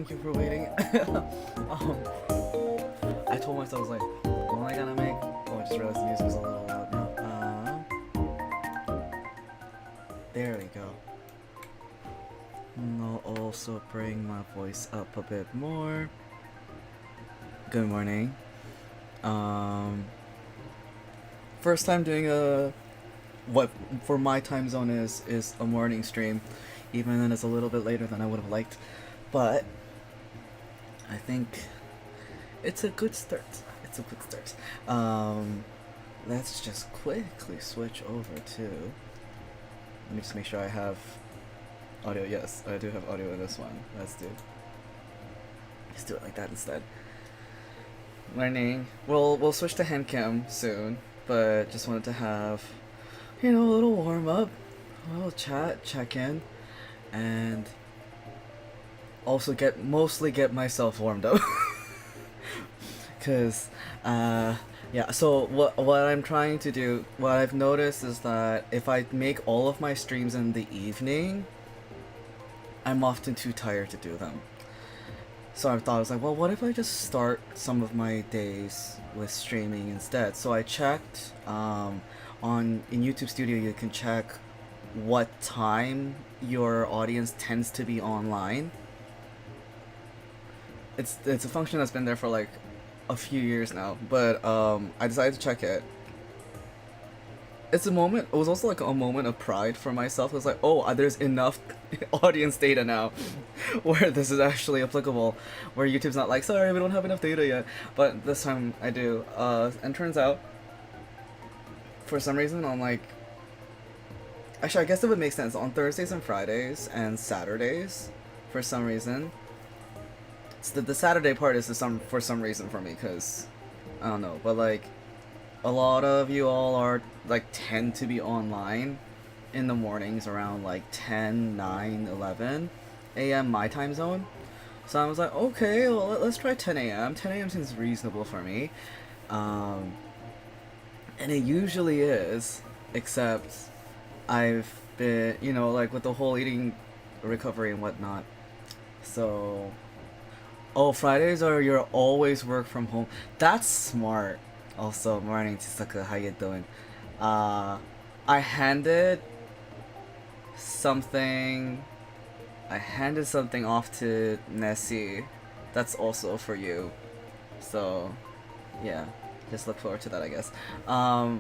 thank you for waiting. I told myself, I was like, what am I gonna make? Oh, I just realized the music was a little loud now. There we go. And I'll also bring my voice up a bit more. Good morning. First time doing what for my time zone is a morning stream, even then it's a little bit later than I would have liked, but I think it's a good start. Let's just quickly switch over to, let me just make sure I have audio. Yes, I do have audio in this one. Let's do it like that instead. Learning. We'll switch to handcam soon, but just wanted to have, a little warm up, a little check in, and also mostly get myself warmed up. Cause yeah, so what I'm trying to do, what I've noticed is that if I make all of my streams in the evening, I'm often too tired to do them. So I thought, I was like, well, what if I just start some of my days with streaming instead? So I checked, in YouTube Studio you can check what time your audience tends to be online. It's a function that's been there for like a few years now, but I decided to check it. It was also like a moment of pride for myself. It was like, oh, there's enough audience data now where this is actually applicable, where YouTube's not like, sorry, we don't have enough data yet, but this time I do. And turns out, for some reason, on like, actually I guess it would make sense, on Thursdays and Fridays and Saturdays, for some reason, the Saturday part is for some reason for me, because I don't know, but like a lot of you all are like tend to be online in the mornings around like 10, 9, 11 a.m. my time zone. So I was like, okay, well, let's try 10 a.m. 10 a.m. seems reasonable for me, and it usually is, except I've been, like with the whole eating recovery and whatnot, so oh, Fridays are your always work from home. That's smart. Also, morning, Chisaku, how you doing? I handed something off to Nessie. That's also for you. So, yeah, just look forward to that, I guess. Yeah,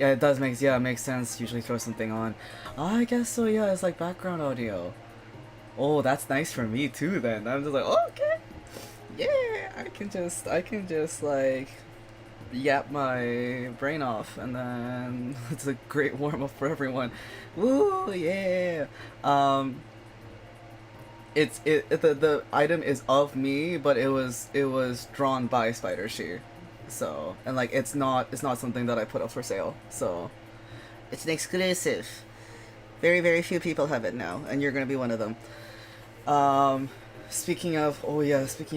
it does make sense. Usually throw something on. I guess so. Yeah, it's like background audio. Oh, that's nice for me too. Then I'm just like, oh, okay. Yeah, I can just like yap my brain off, and then it's a great warm up for everyone. Woo, yeah. The item is of me, but it was drawn by Spider Sheer, so, and like it's not something that I put up for sale, so it's an exclusive. Very, very few people have it now, and you're gonna be one of them. Speaking of,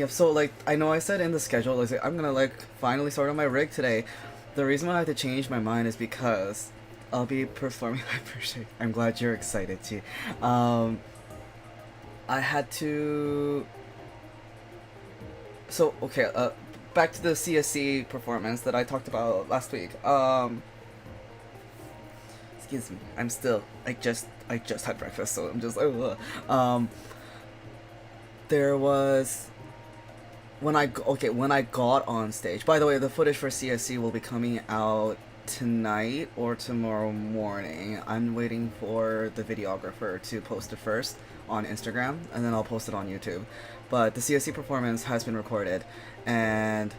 so like, I know I said in the schedule, like, I'm gonna like finally start on my rig today. The reason why I had to change my mind is because I'll be performing. I appreciate. I'm glad you're excited too. I had to. So okay, back to the CSC performance that I talked about last week. Excuse me. I just had breakfast, so I'm just there was when I got on stage. By the way, the footage for CSC will be coming out tonight or tomorrow morning. I'm waiting for the videographer to post it first on Instagram, and then I'll post it on YouTube. But the CSC performance has been recorded, and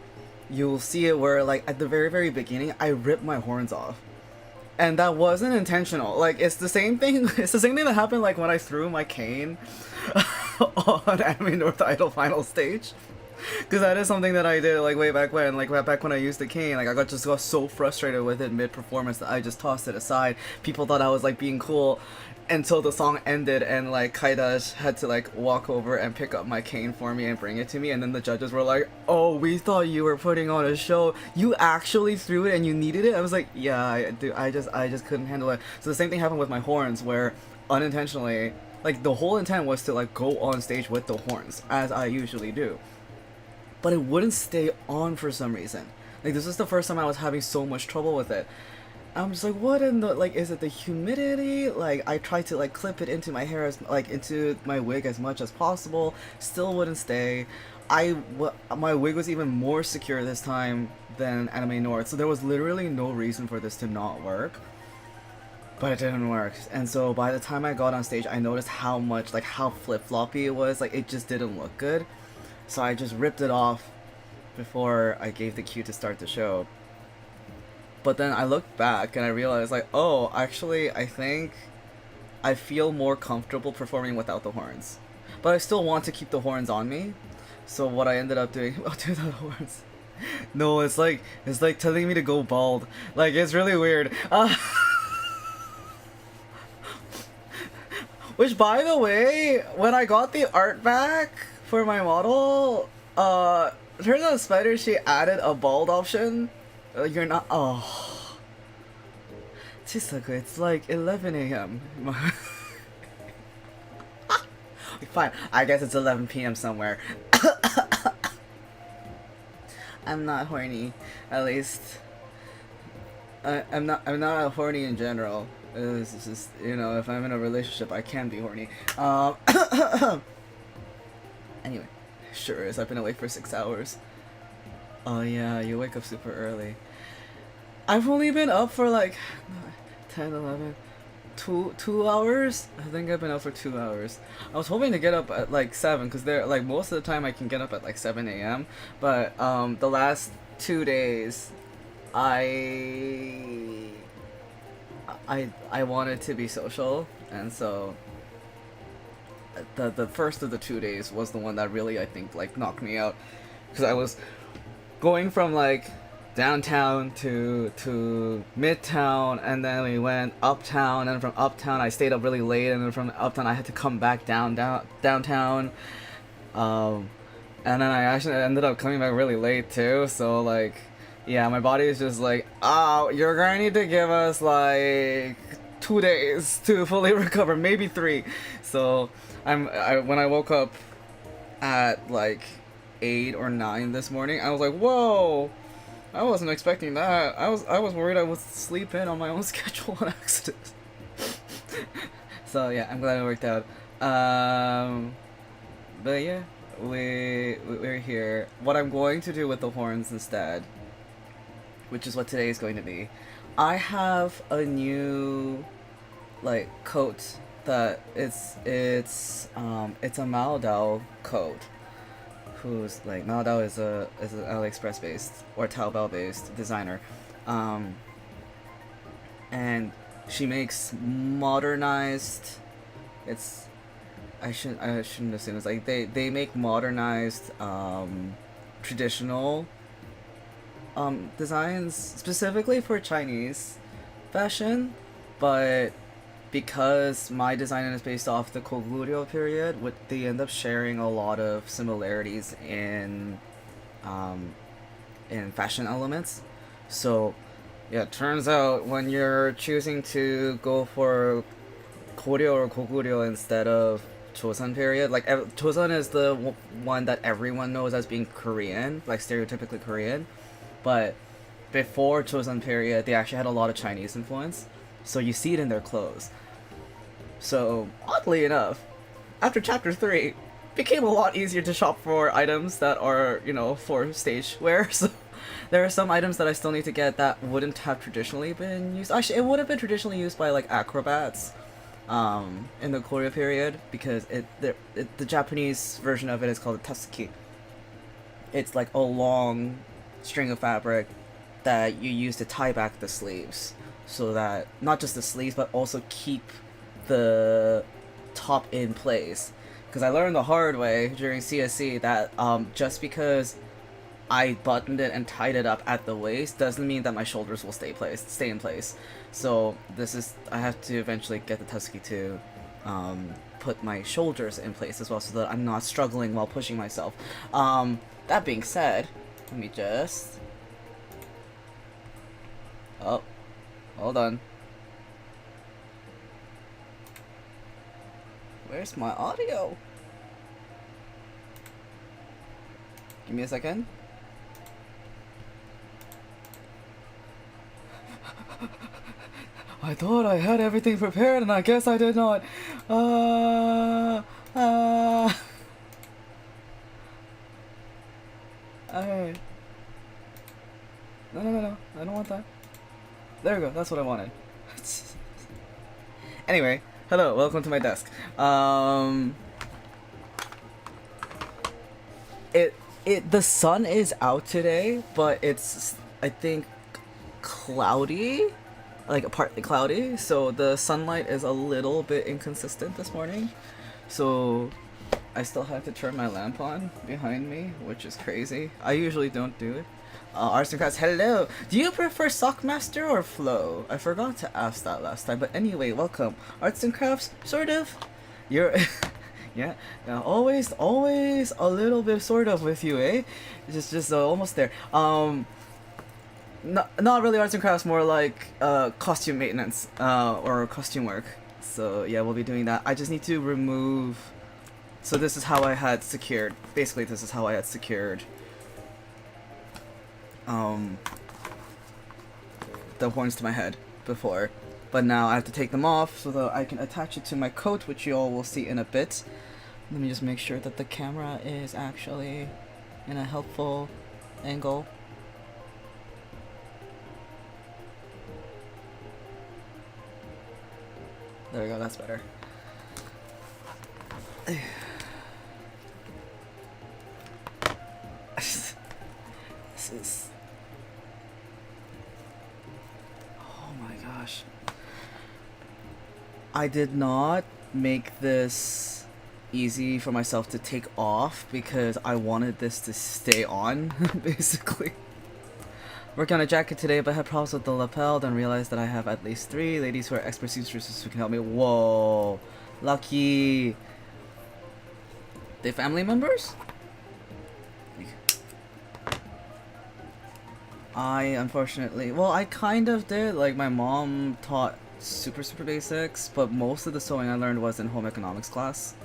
you'll see it where, like, at the very, very beginning, I ripped my horns off. And that wasn't intentional. Like, it's the same thing that happened, like, when I threw my cane on Anime North Idol final stage. Because that is something that I did, like, way back when. Like, back when I used the cane, like, I got so frustrated with it mid-performance that I just tossed it aside. People thought I was, like, being cool until the song ended, and, like, Kaidash had to, like, walk over and pick up my cane for me and bring it to me, and then the judges were like, oh, we thought you were putting on a show. You actually threw it and you needed it? I was like, yeah, I just couldn't handle it. So the same thing happened with my horns, where unintentionally, Like the whole intent was to like go on stage with the horns as I usually do, but it wouldn't stay on for some reason. Like this is the first time I was having so much trouble with it. I'm just like, what in the, like, is it the humidity? Like, I tried to, like, clip it into my hair, into my wig as much as possible. Still wouldn't stay. My wig was even more secure this time than Anime North, so there was literally no reason for this to not work. But it didn't work. And so by the time I got on stage, I noticed how much, like, how flip-floppy it was. Like, it just didn't look good. So I just ripped it off before I gave the cue to start the show. But then I looked back and I realized, like, oh, actually, I think I feel more comfortable performing without the horns. But I still want to keep the horns on me. So what I ended up doing, I'll do the horns. No, it's like telling me to go bald. Like, it's really weird. Which, by the way, when I got the art back for my model, turns out Spider, she added a bald option. You're not. Oh. Chisaku, it's like 11 a.m. Fine, I guess it's 11 p.m. somewhere. I'm not horny, at least. I'm not horny in general. It's just, you know, if I'm in a relationship, I can be horny. Anyway, sure is. I've been awake for 6 hours. Oh yeah, you wake up super early. I've only been up for like 10, 11, 2 hours? I think I've been up for 2 hours. I was hoping to get up at like 7, because they're like most of the time I can get up at like 7 a.m. But the last 2 days I wanted to be social, and so the first of the 2 days was the one that really, I think, like knocked me out, because I was going from like downtown to midtown, and then we went uptown, and from uptown I stayed up really late, and then from uptown I had to come back downtown, and then I actually ended up coming back really late too. So like, yeah, my body is just like, oh, you're gonna need to give us like 2 days to fully recover, maybe 3. So when I woke up at like 8 or 9 this morning, I was like, whoa, I wasn't expecting that. I was worried I would sleep in on my own schedule on accident. So yeah, I'm glad it worked out. But yeah, we're here. What I'm going to do with the horns instead, which is what today is going to be, I have a new like coat that it's a Mao Dao coat. Who's like, Mao Dao is an AliExpress based or Taobao based designer, and she makes modernized. I shouldn't assume it's like they make modernized traditional designs specifically for Chinese fashion, but because my design is based off the Koguryo period, they end up sharing a lot of similarities in fashion elements. So yeah, it turns out when you're choosing to go for Koryo or Koguryo instead of Joseon period, like Joseon is the one that everyone knows as being Korean, like stereotypically Korean, but before Joseon period they actually had a lot of Chinese influence. So you see it in their clothes. So, oddly enough, after chapter 3, it became a lot easier to shop for items that are, you know, for stage wear. So, there are some items that I still need to get that wouldn't have traditionally been used. Actually, it would have been traditionally used by, like, acrobats in the Koryo period, because the Japanese version of it is called a tatsuki. It's like a long string of fabric that you use to tie back the sleeves, so that not just the sleeves but also keep the top in place. Because I learned the hard way during CSC that just because I buttoned it and tied it up at the waist doesn't mean that my shoulders will stay in place. So I have to eventually get the tatsuki to put my shoulders in place as well, so that I'm not struggling while pushing myself. That being said, let me just... Oh, hold on. Where's my audio? Give me a second. I thought I had everything prepared and I guess I did not. Alright. No. I don't want that. There we go. That's what I wanted. Anyway, hello. Welcome to my desk. The sun is out today, but it's, I think, cloudy. Like partly cloudy, so the sunlight is a little bit inconsistent this morning. So I still have to turn my lamp on behind me, which is crazy. I usually don't do it. Arts and Crafts, hello! Do you prefer Sockmaster or Flow? I forgot to ask that last time, but anyway, welcome. Arts and Crafts, sort of. You're... yeah, always a little bit sort of with you, eh? Just almost there. Not really arts and crafts, more like costume maintenance or costume work. So yeah, we'll be doing that. I just need to remove. So this is how I had secured. Basically, this is how I had secured the horns to my head before, but now I have to take them off so that I can attach it to my coat, which you all will see in a bit. Let me just make sure that the camera is actually in a helpful angle. There we go, that's better. This is... oh my gosh. I did not make this easy for myself to take off because I wanted this to stay on, basically. Working on a jacket today, but had problems with the lapel, then realized that I have at least 3 ladies who are expert seamstresses who can help me. Whoa, lucky. They family members? I unfortunately, well, I kind of did. Like, my mom taught super basics, but most of the sewing I learned was in home economics class.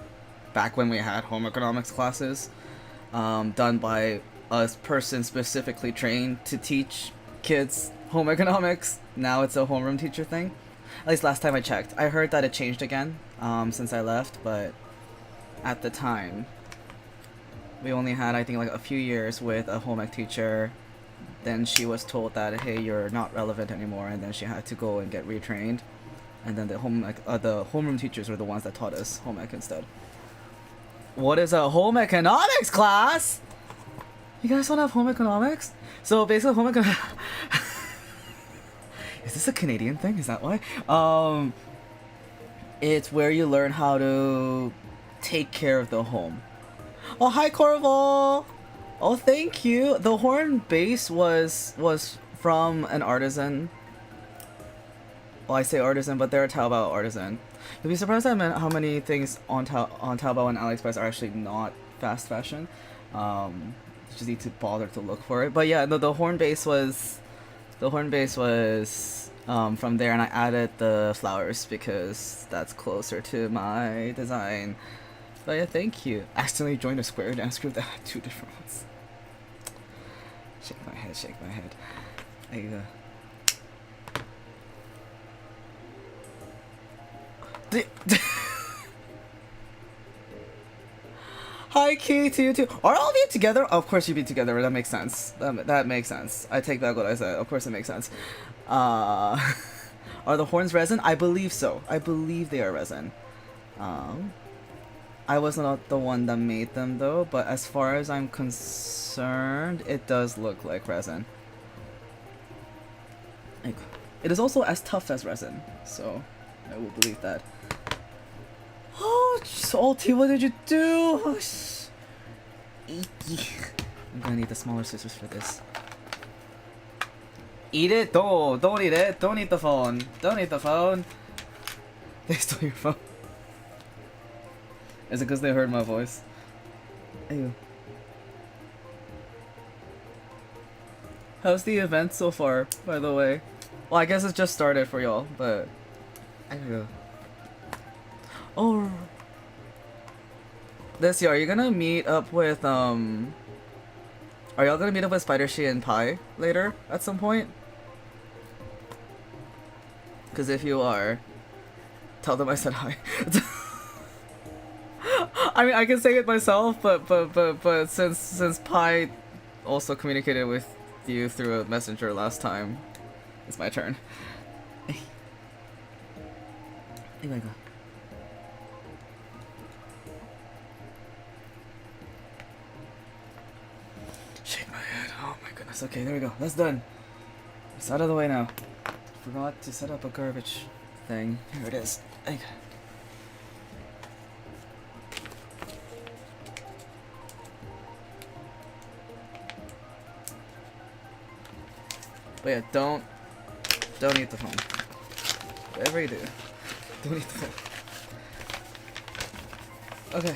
Back when we had home economics classes, done by a person specifically trained to teach kids home economics. Now it's a homeroom teacher thing. At least last time I checked. I heard that it changed again since I left, but at the time we only had, I think, like a few years with a home ec teacher. Then she was told that, hey, you're not relevant anymore, and then she had to go and get retrained. And then the homeroom teachers were the ones that taught us home ec instead. What is a home economics class? You guys don't have home economics? So basically home economics... Is this a Canadian thing? Is that why? It's where you learn how to take care of the home. Oh, hi Corval! Oh, thank you! The horn base was from an artisan. Well, I say artisan, but they're a Taobao artisan. You'll be surprised at how many things on Taobao and AliExpress are actually not fast fashion. You just need to bother to look for it. But yeah, the horn base was from there, and I added the flowers because that's closer to my design. But yeah, thank you. Accidentally joined a square dance group that had 2 different ones. Shake my head, shake my head. There you go. Hi, Key, to you too. Are all of you together? Of course you'd be together. That makes sense. That makes sense. I take back what I said. Of course it makes sense. Are the horns resin? I believe so. I believe they are resin. I was not the one that made them though, but as far as I'm concerned, it does look like resin. It is also as tough as resin, so I will believe that. Oh, Salty, what did you do? Oh, I'm gonna need the smaller scissors for this. Eat it? Don't eat it. Don't eat the phone. Don't eat the phone. They stole your phone. Is it because they heard my voice? Ew. How's the event so far, by the way? Well, I guess it's just started for y'all, but... I don't know. Oh, this year, are you gonna meet up with are y'all gonna meet up with Spider She and Pi later at some point? Because if you are, tell them I said hi. I mean, I can say it myself, but since Pi also communicated with you through a messenger last time, it's my turn. Shake my head. Oh my goodness. Okay, there we go. That's done. It's out of the way now. Forgot to set up a garbage thing. Here it is. But yeah, don't eat the phone. Whatever you do, don't eat the phone. Okay.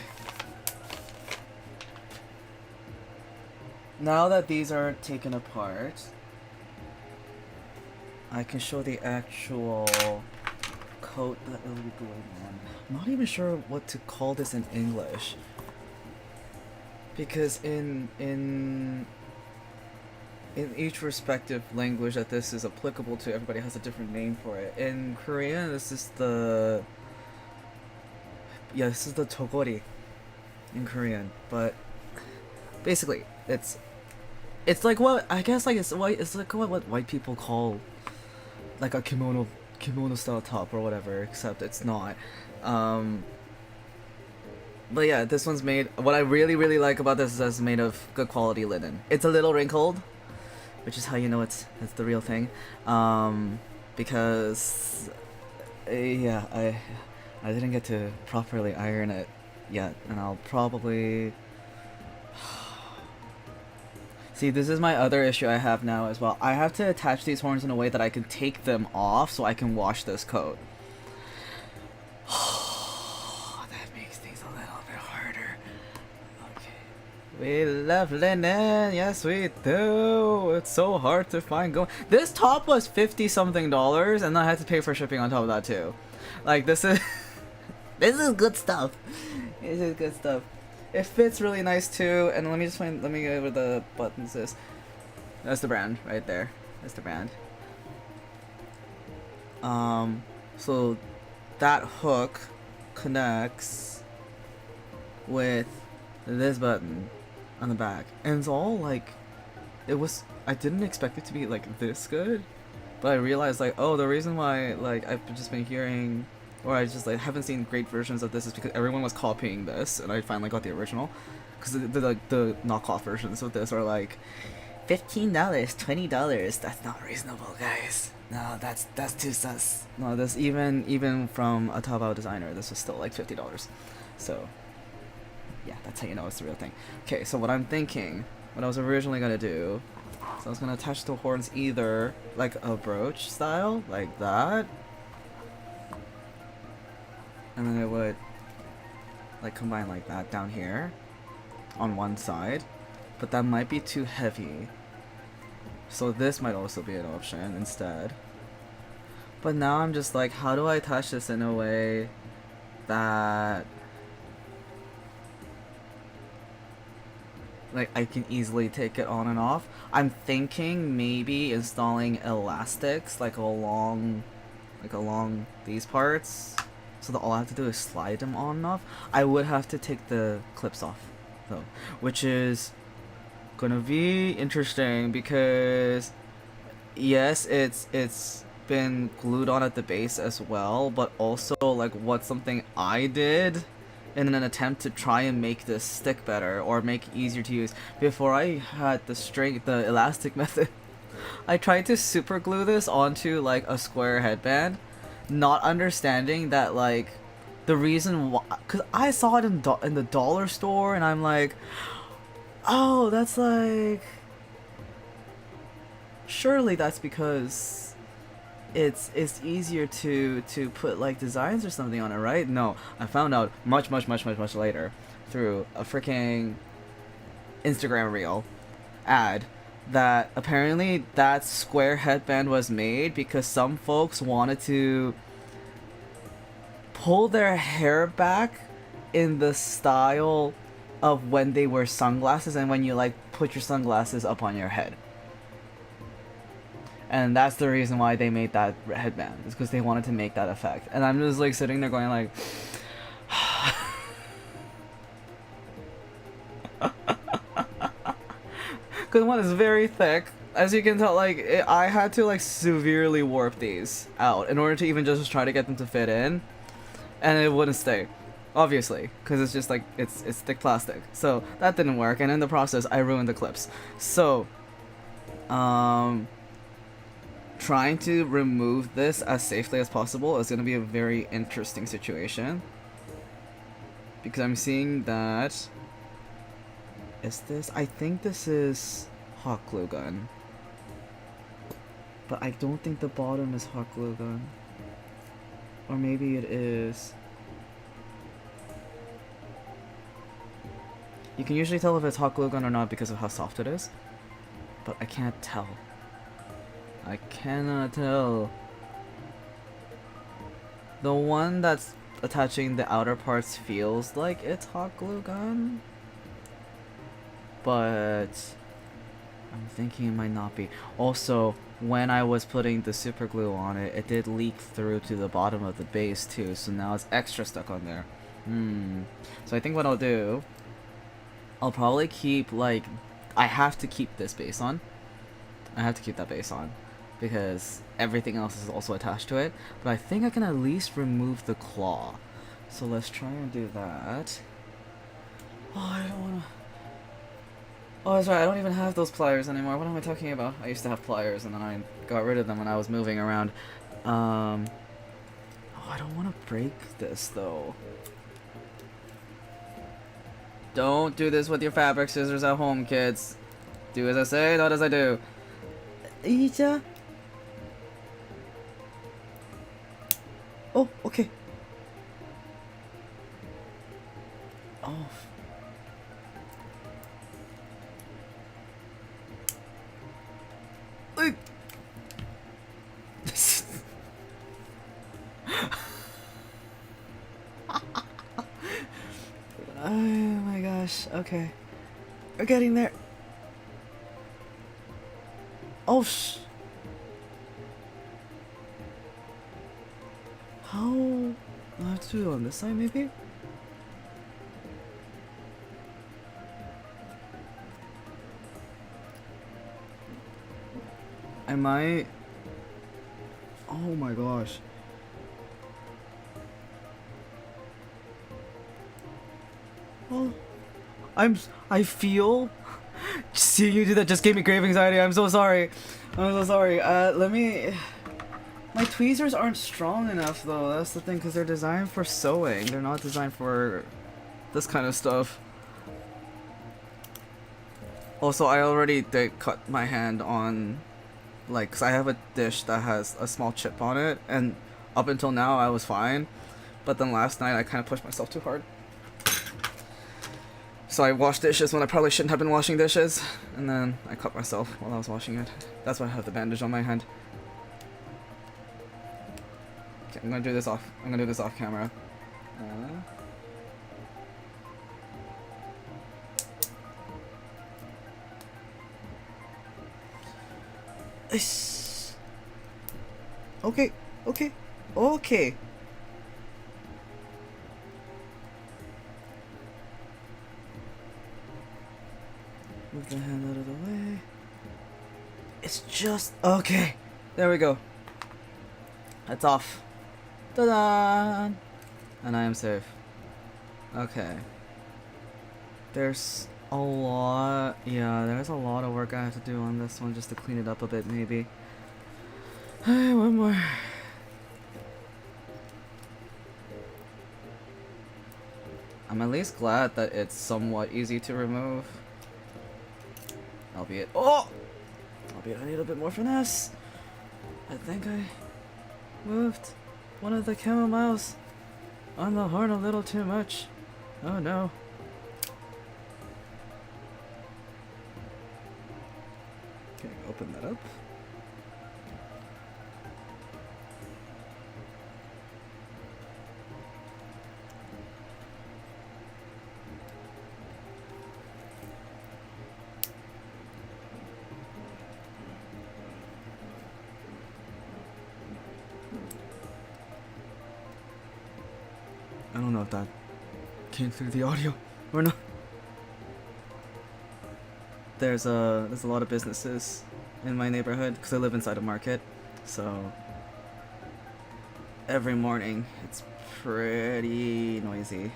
Now that these are taken apart, I can show the actual coat that will be going on. I'm not even sure what to call this in English, because in each respective language that this is applicable to, everybody has a different name for it. In Korean, this is the togori in Korean, but basically it's like what I guess like it's like what white people call like a kimono style top or whatever, except it's not. But yeah, this one's made. What I really like about this is that it's made of good quality linen. It's a little wrinkled, which is how you know it's the real thing. Because yeah, I didn't get to properly iron it yet, and I'll probably. See, this is my other issue I have now as well. I have to attach these horns in a way that I can take them off so I can wash this coat. That makes things a little bit harder. Okay. We love linen. Yes, we do. It's so hard to find going. This top was $50 something, and I had to pay for shipping on top of that too. Like, this is... this is good stuff. This is good stuff. It fits really nice too, and let me go over the buttons. That's the brand right there. That's the brand. So that hook connects with this button on the back, and it's all like, I didn't expect it to be like this good, but I realized like, oh, the reason why like I've just been hearing, or I just like haven't seen great versions of this, is because everyone was copying this, and I finally got the original. Because the knockoff versions of this are like $15, $20. That's not reasonable, guys. No, that's too sus. No, this even from a Taobao designer, this was still like $50. So yeah, that's how you know it's the real thing. Okay, so what I'm thinking, what I was originally gonna do, so I was gonna attach the horns either like a brooch style, like that. And then it would like combine like that down here on one side, but that might be too heavy, so this might also be an option instead. But now I'm just like, how do I attach this in a way that like I can easily take it on and off? I'm thinking maybe installing elastics like along these parts, so that all I have to do is slide them on and off. I would have to take the clips off though, which is gonna be interesting because yes, it's been glued on at the base as well, but also like what's something I did in an attempt to try and make this stick better or make it easier to use. Before I had the elastic method, I tried to super glue this onto like a square headband, not understanding that like the reason why, because I saw it in the dollar store, and I'm like, oh, that's like, surely that's because it's easier to put like designs or something on it, right? No, I found out much later through a freaking Instagram reel ad that apparently that square headband was made because some folks wanted to pull their hair back in the style of when they wear sunglasses and when you like put your sunglasses up on your head. And that's the reason why they made that headband. It's because they wanted to make that effect. And I'm just like sitting there going like because one is very thick. As you can tell, like I had to like severely warp these out in order to even just try to get them to fit in, and it wouldn't stay, obviously, because it's just like it's thick plastic. So that didn't work, and in the process, I ruined the clips. So, trying to remove this as safely as possible is going to be a very interesting situation, because I'm seeing that. Is this? I think this is hot glue gun. But I don't think the bottom is hot glue gun. Or maybe it is. You can usually tell if it's hot glue gun or not because of how soft it is. But I can't tell. I cannot tell. The one that's attaching the outer parts feels like it's hot glue gun. But I'm thinking it might not be. Also, when I was putting the super glue on it, it did leak through to the bottom of the base too, so now it's extra stuck on there. So I think what I'll do, I'll probably keep like, I have to keep this base on. I have to keep that base on because everything else is also attached to it. But I think I can at least remove the claw. So let's try and do that. Oh, I don't wanna. Oh, that's right, I don't even have those pliers anymore. What am I talking about? I used to have pliers and then I got rid of them when I was moving around. Oh, I don't want to break this though. Don't do this with your fabric scissors at home, kids. Do as I say, not as I do. Ija? Oh, okay. Oh. Oh my gosh, okay. We're getting there. Oh how? I have to do it on this side maybe? I might. Oh my gosh. Oh, I feel seeing you do that just gave me grave anxiety. I'm so sorry. I'm so sorry. Let me. My tweezers aren't strong enough though. That's the thing, because they're designed for sewing. They're not designed for this kind of stuff. Also, I already did cut my hand on, like, cause I have a dish that has a small chip on it, and up until now I was fine, but then last night I kind of pushed myself too hard. So I washed dishes when I probably shouldn't have been washing dishes, and then I cut myself while I was washing it. That's why I have the bandage on my hand. Okay, I'm gonna do this off camera. Okay, okay, okay. Move the hand out of the way. It's just okay. There we go. That's off. Ta-da! And I am safe. Okay. There's a lot. Yeah, there's a lot of work I have to do on this one just to clean it up a bit, maybe. Hey, one more. I'm at least glad that it's somewhat easy to remove. Albeit I need a bit more finesse. I think I moved one of the chamomiles on the horn a little too much. Oh no. Okay, open that up. I don't know if that came through the audio or not. There's a lot of businesses in my neighborhood because I live inside a market, so every morning it's pretty noisy.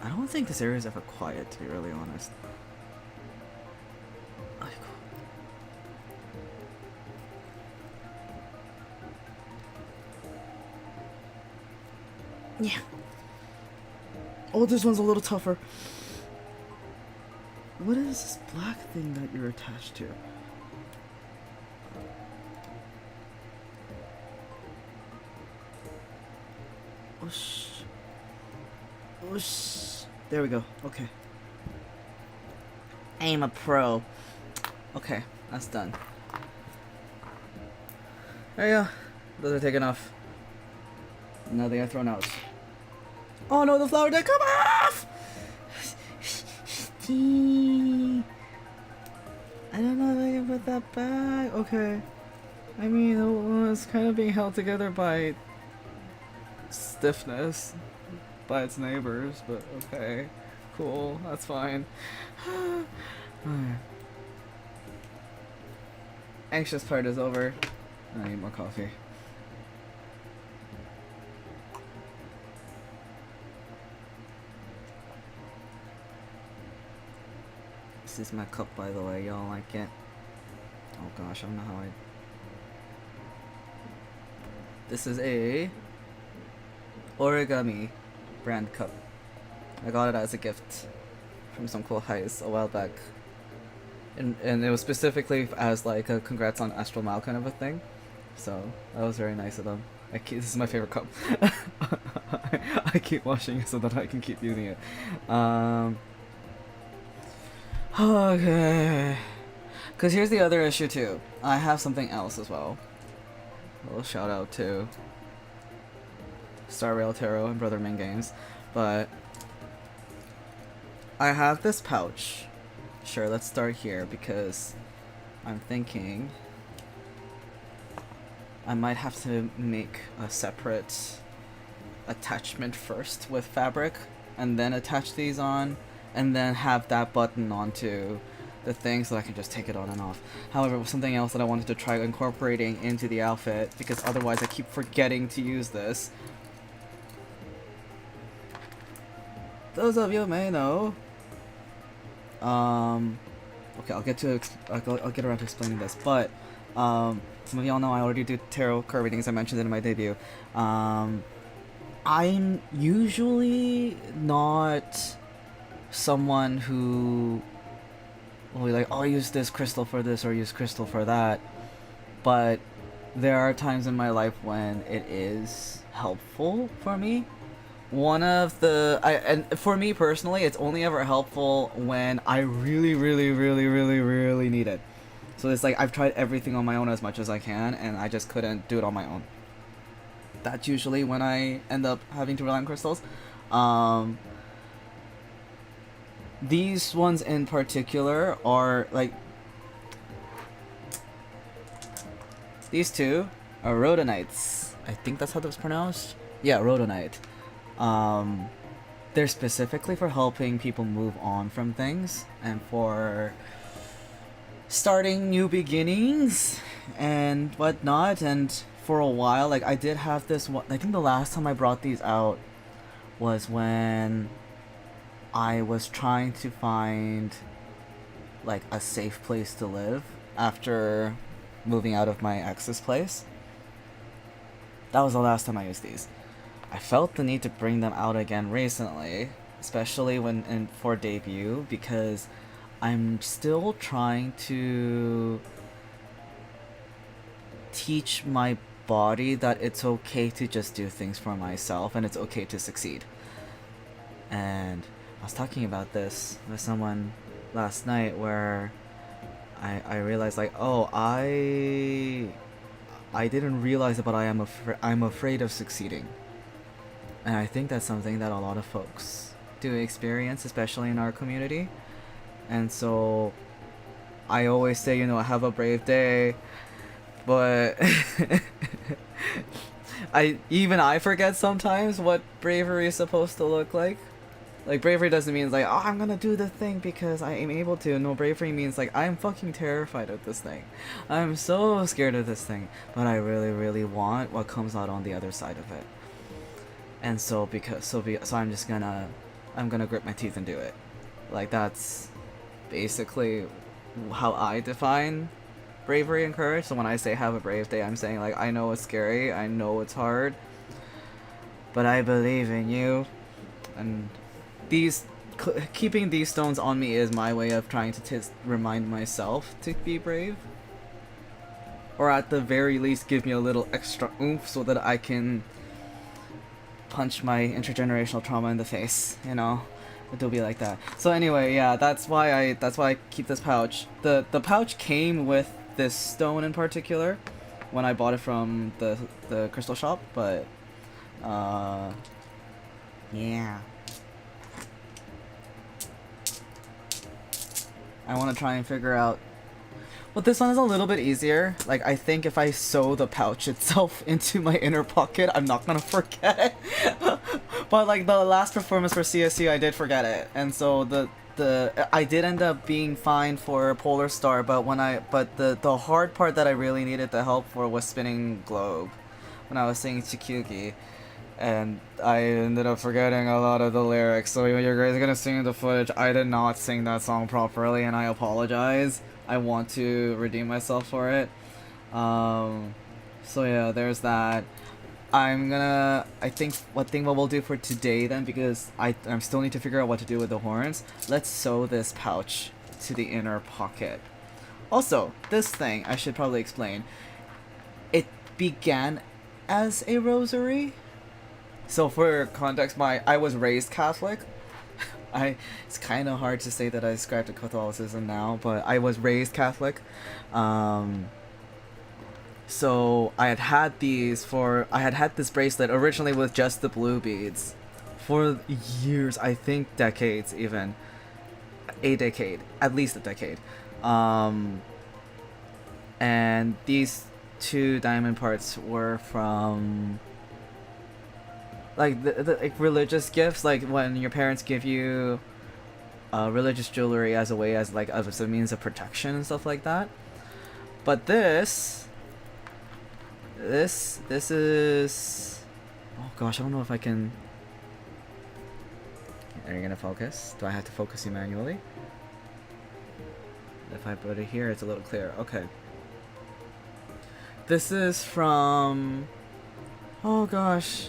I don't think this area is ever quiet, to be really honest. Yeah. Oh, this one's a little tougher. What is this black thing that you're attached to? Whoosh. Whoosh. There we go. Okay. I'm a pro. Okay, that's done. There you go. Those are taken off. Now they are thrown out. Oh no, the flower did come off! I don't know if I can put that back. Okay. I mean, it was kind of being held together by stiffness by its neighbors, but okay. Cool, that's fine. Anxious part is over. I need more coffee. This is my cup, by the way. Y'all like it? Oh gosh, I don't know how I... This is a origami brand cup. I got it as a gift from some cool highs a while back. And it was specifically as like a congrats on Astral Mile kind of a thing. So that was very nice of them. This is my favorite cup. I keep washing it so that I can keep using it. Okay. Because here's the other issue too. I have something else as well. A little shout out to Star Rail Tarot and Brother Min Games. But I have this pouch. Sure, let's start here because I'm thinking I might have to make a separate attachment first with fabric and then attach these on and then have that button onto the thing so that I can just take it on and off. However, something else that I wanted to try incorporating into the outfit because otherwise I keep forgetting to use this. Those of you may know. Okay, I'll get around to explaining this, but some of y'all know I already do tarot card readings. I mentioned it in my debut. I'm usually not someone who will be like, oh, use this crystal for this or use crystal for that, but there are times in my life when it is helpful for me. One of the and for me personally, it's only ever helpful when I really need it. So it's like I've tried everything on my own as much as I can, and I just couldn't do it on my own. That's usually when I end up having to rely on crystals. These ones in particular are like these two are rhodonites. I think that's how that's pronounced. Yeah, rhodonite. They're specifically for helping people move on from things and for starting new beginnings and whatnot. And for a while, like I did have this one. I think the last time I brought these out was when I was trying to find like a safe place to live after moving out of my ex's place. That was the last time I used these. I felt the need to bring them out again recently, especially for debut, because I'm still trying to teach my body that it's okay to just do things for myself and it's okay to succeed. And I was talking about this with someone last night where I realized like, oh, I didn't realize it, but I'm afraid of succeeding. And I think that's something that a lot of folks do experience, especially in our community. And so I always say, have a brave day, but I forget sometimes what bravery is supposed to look like. Like, bravery doesn't mean like, oh, I'm gonna do the thing because I am able to. No, bravery means like, I'm fucking terrified of this thing. I'm so scared of this thing, but I really, really want what comes out on the other side of it. And so I'm gonna grit my teeth and do it. Like, that's basically how I define bravery and courage. So when I say have a brave day, I'm saying like, I know it's scary, I know it's hard, but I believe in you. And keeping these stones on me is my way of trying to remind myself to be brave, or at the very least give me a little extra oomph so that I can punch my intergenerational trauma in the face, you know. It'll be like that. So anyway, yeah, that's why I keep this pouch. The pouch came with this stone in particular when I bought it from the crystal shop, but yeah. I want to try and figure out. Well, this one is a little bit easier. Like, I think if I sew the pouch itself into my inner pocket, I'm not gonna forget it. But like the last performance for CSU, I did forget it, and so I did end up being fine for Polar Star. But the hard part that I really needed the help for was Spinning Globe, when I was singing Chikyugi. And I ended up forgetting a lot of the lyrics, so when you guys are gonna sing the footage, I did not sing that song properly, and I apologize. I want to redeem myself for it. So yeah, there's that. I think what we'll do for today then, because I still need to figure out what to do with the horns, let's sew this pouch to the inner pocket. Also, this thing, I should probably explain. It began as a rosary. So for context, I was raised Catholic. It's kind of hard to say that I ascribe to Catholicism now, but I was raised Catholic. So I had this bracelet originally with just the blue beads for years, I think decades even. At least a decade. And these two diamond parts were from like the religious gifts, like when your parents give you religious jewelry as a means of protection and stuff like that. But this is, oh gosh, I don't know if I can. Are you gonna focus? Do I have to focus you manually? If I put it here, it's a little clearer. Okay. This is from, oh gosh.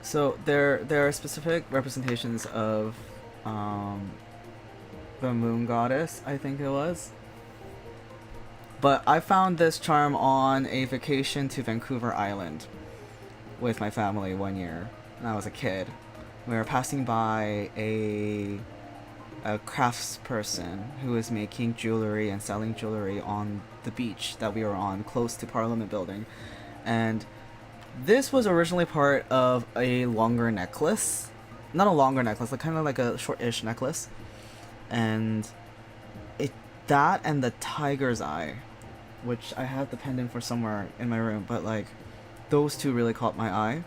So there are specific representations of the moon goddess, I think it was. But I found this charm on a vacation to Vancouver Island with my family one year when I was a kid. We were passing by a craftsperson who was making jewelry and selling jewelry on the beach that we were on, close to Parliament Building. And this was originally part of a longer necklace. Not a longer necklace, like kind of like a short-ish necklace. And that and the tiger's eye, which I have the pendant for somewhere in my room, but like those two really caught my eye.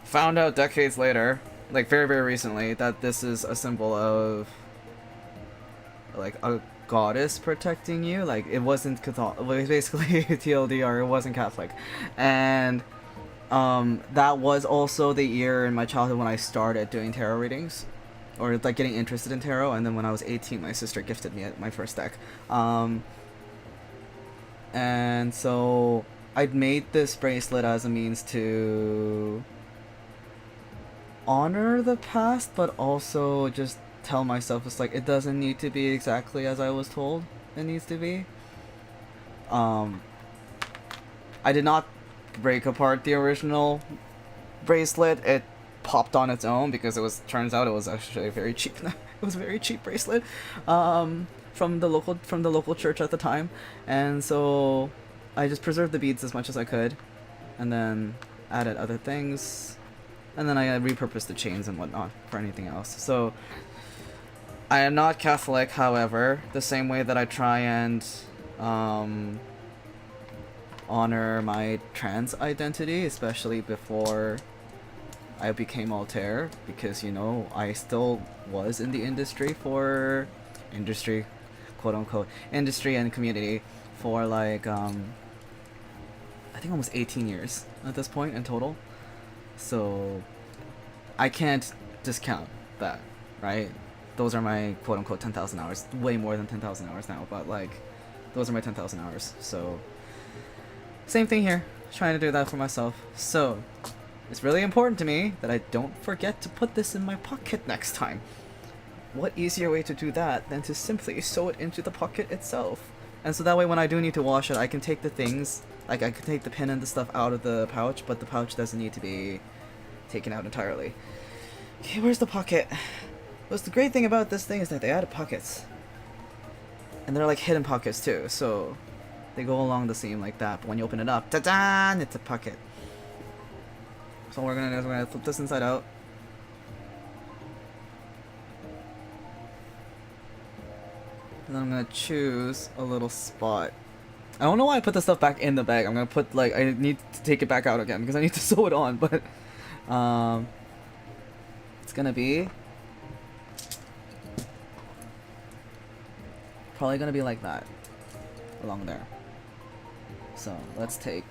Found out decades later, like very, very recently, that this is a symbol of like a goddess protecting you. Like, it wasn't Catholic, basically TLDR, it wasn't Catholic. And that was also the year in my childhood when I started doing tarot readings, or like getting interested in tarot. And then when I was 18, my sister gifted me my first deck. And so I'd made this bracelet as a means to honor the past, but also just tell myself it's like, it doesn't need to be exactly as I was told it needs to be. I did not break apart the original bracelet. It popped on its own because turns out it was actually a very cheap it was a very cheap bracelet from the local church at the time. And so I just preserved the beads as much as I could, and then added other things, and then I repurposed the chains and whatnot for anything else. So I am not Catholic, however, the same way that I try and honor my trans identity, especially before I became altair, because you know I still was in the industry, quote unquote industry and community for like I think almost 18 years at this point in total. So I can't discount that, right? Those are my quote unquote 10,000 hours, way more than 10,000 hours now, but like those are my 10,000 hours. So same thing here, trying to do that for myself. So it's really important to me that I don't forget to put this in my pocket next time. What easier way to do that than to simply sew it into the pocket itself? And so that way when I do need to wash it, I can take the things, like I can take the pin and the stuff out of the pouch, but the pouch doesn't need to be taken out entirely. Okay, where's the pocket? What's the great thing about this thing is that they added pockets. And they're like hidden pockets too, so they go along the seam like that, but when you open it up, ta-da! It's a pocket. So what we're gonna do is we're gonna flip this inside out. And then I'm gonna choose a little spot. I don't know why I put the stuff back in the bag. I'm gonna put, like, I need to take it back out again because I need to sew it on, but it's gonna be probably gonna be like that along there. So let's take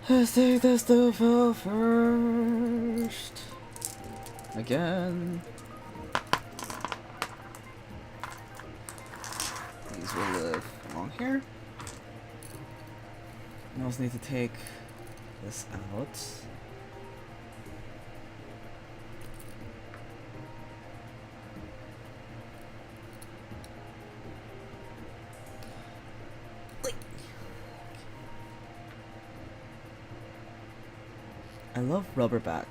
this stuff out first. Again. These will live along here. I also need to take this out. I love rubber back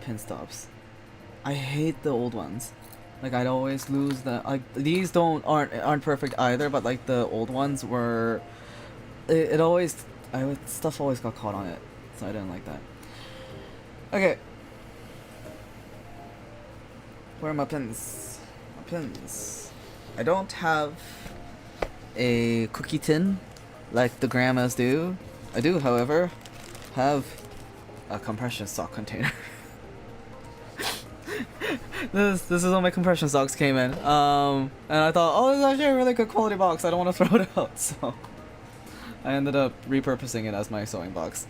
pin stops. I hate the old ones. Like I'd always lose the, like these aren't perfect either, but like the old ones were, it always, stuff always got caught on it, so I didn't like that. Okay, where are my pins? My pins. I don't have a cookie tin like the grandmas do. I do, however, have a compression sock container. This is how my compression socks came in. And I thought, oh, this is actually a really good quality box. I don't want to throw it out, so I ended up repurposing it as my sewing box.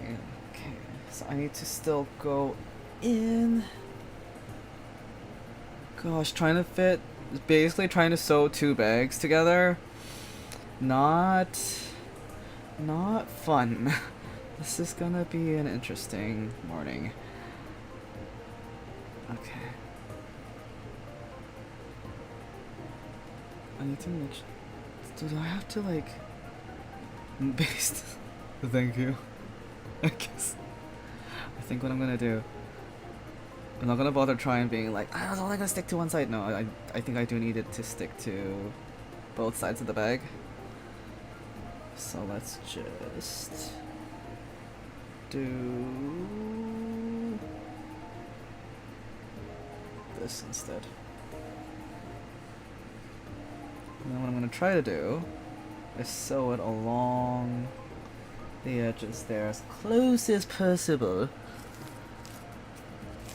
Okay, so I need to still go in. Gosh, basically trying to sew two bags together. Not fun. This is gonna be an interesting morning. Okay. I need to make sure. Do I have to like paste? Thank you. I guess. I think what I'm gonna do, I'm not gonna bother trying being like, I was only gonna stick to one side. No, I think I do need it to stick to both sides of the bag. So let's just do this instead. And then what I'm gonna try to do is sew it along the edges there as close as possible.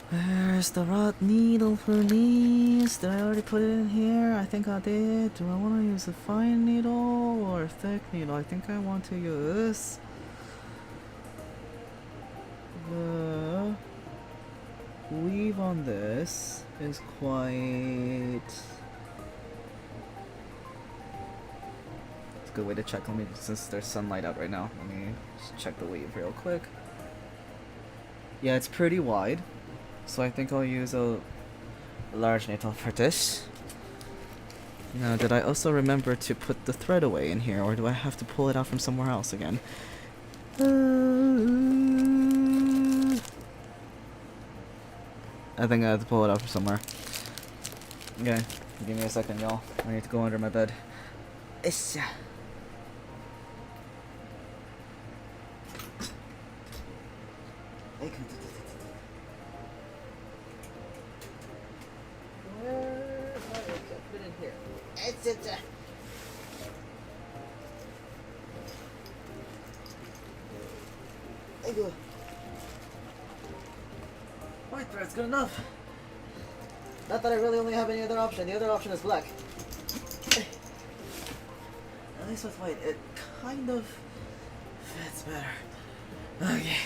Where's the rod needle for these? Did I already put it in here? I think I did. Do I want to use a fine needle or a thick needle? I think I want to use the weave on this is quite. It's a good way to check. Let me, since there's sunlight out right now, let me just check the weave real quick. Yeah, it's pretty wide, so I think I'll use a large needle for this. Now, did I also remember to put the thread away in here, or do I have to pull it out from somewhere else again? I think I have to pull it out from somewhere. Okay, give me a second, y'all. I need to go under my bed. Where's my put it in here. White thread's good enough. Not that I really only have any other option. The other option is black. At least with white, it kind of fits better. Okay.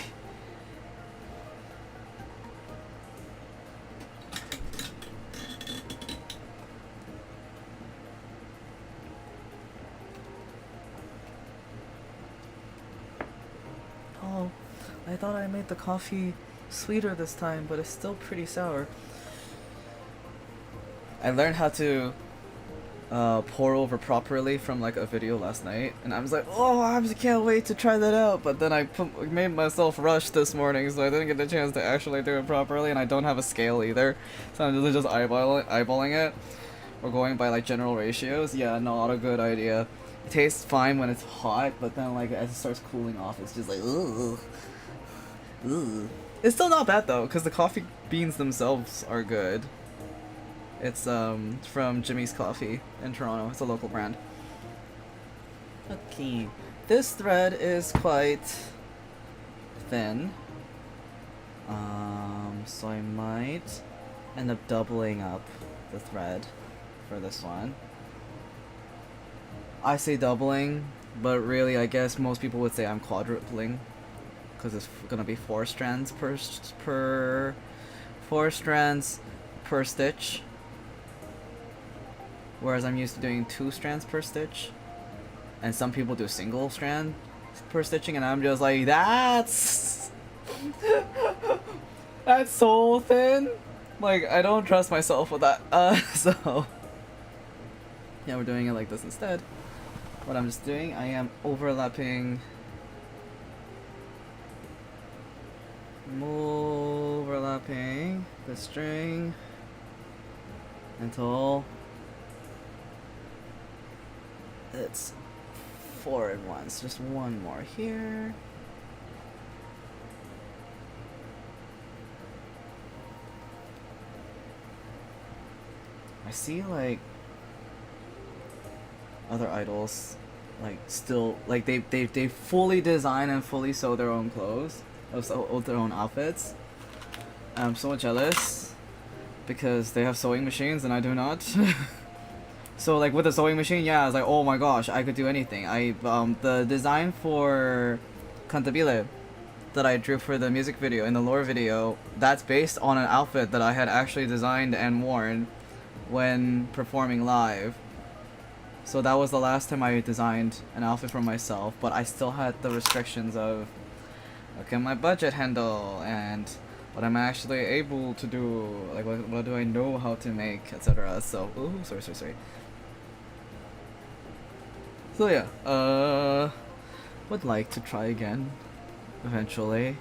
Oh, I thought I made the coffee sweeter this time, but it's still pretty sour. I learned how to pour over properly from like a video last night, and I was like, oh, I just can't wait to try that out. But then I made myself rush this morning, so I didn't get the chance to actually do it properly, and I don't have a scale either, so I'm just eyeballing it, or going by like general ratios. Yeah, not a good idea. It tastes fine when it's hot, but then like as it starts cooling off, it's just like ugh. Ugh. It's still not bad though, because the coffee beans themselves are good. It's from Jimmy's Coffee in Toronto. It's a local brand. Okay, this thread is quite thin. So I might end up doubling up the thread for this one. I say doubling, but really I guess most people would say I'm quadrupling, because it's gonna be 4 strands per stitch, whereas I'm used to doing 2 strands per stitch, and some people do single strand per stitching, and I'm just like, that's that's so thin. Like, I don't trust myself with that. So yeah, we're doing it like this instead. What I'm just doing, I am overlapping the string until it's 4 at once. Just one more here. I see like other idols like still like they fully design and fully sew their own clothes, their own outfits. I'm so jealous because they have sewing machines and I do not. So like with the sewing machine, yeah, I was like, oh my gosh, I could do anything. The design for Cantabile that I drew for the music video in the lore video, that's based on an outfit that I had actually designed and worn when performing live. So that was the last time I designed an outfit for myself, but I still had the restrictions of what can my budget handle and what I'm actually able to do, like what do I know how to make, etc. So, ooh, sorry. So yeah, would like to try again eventually,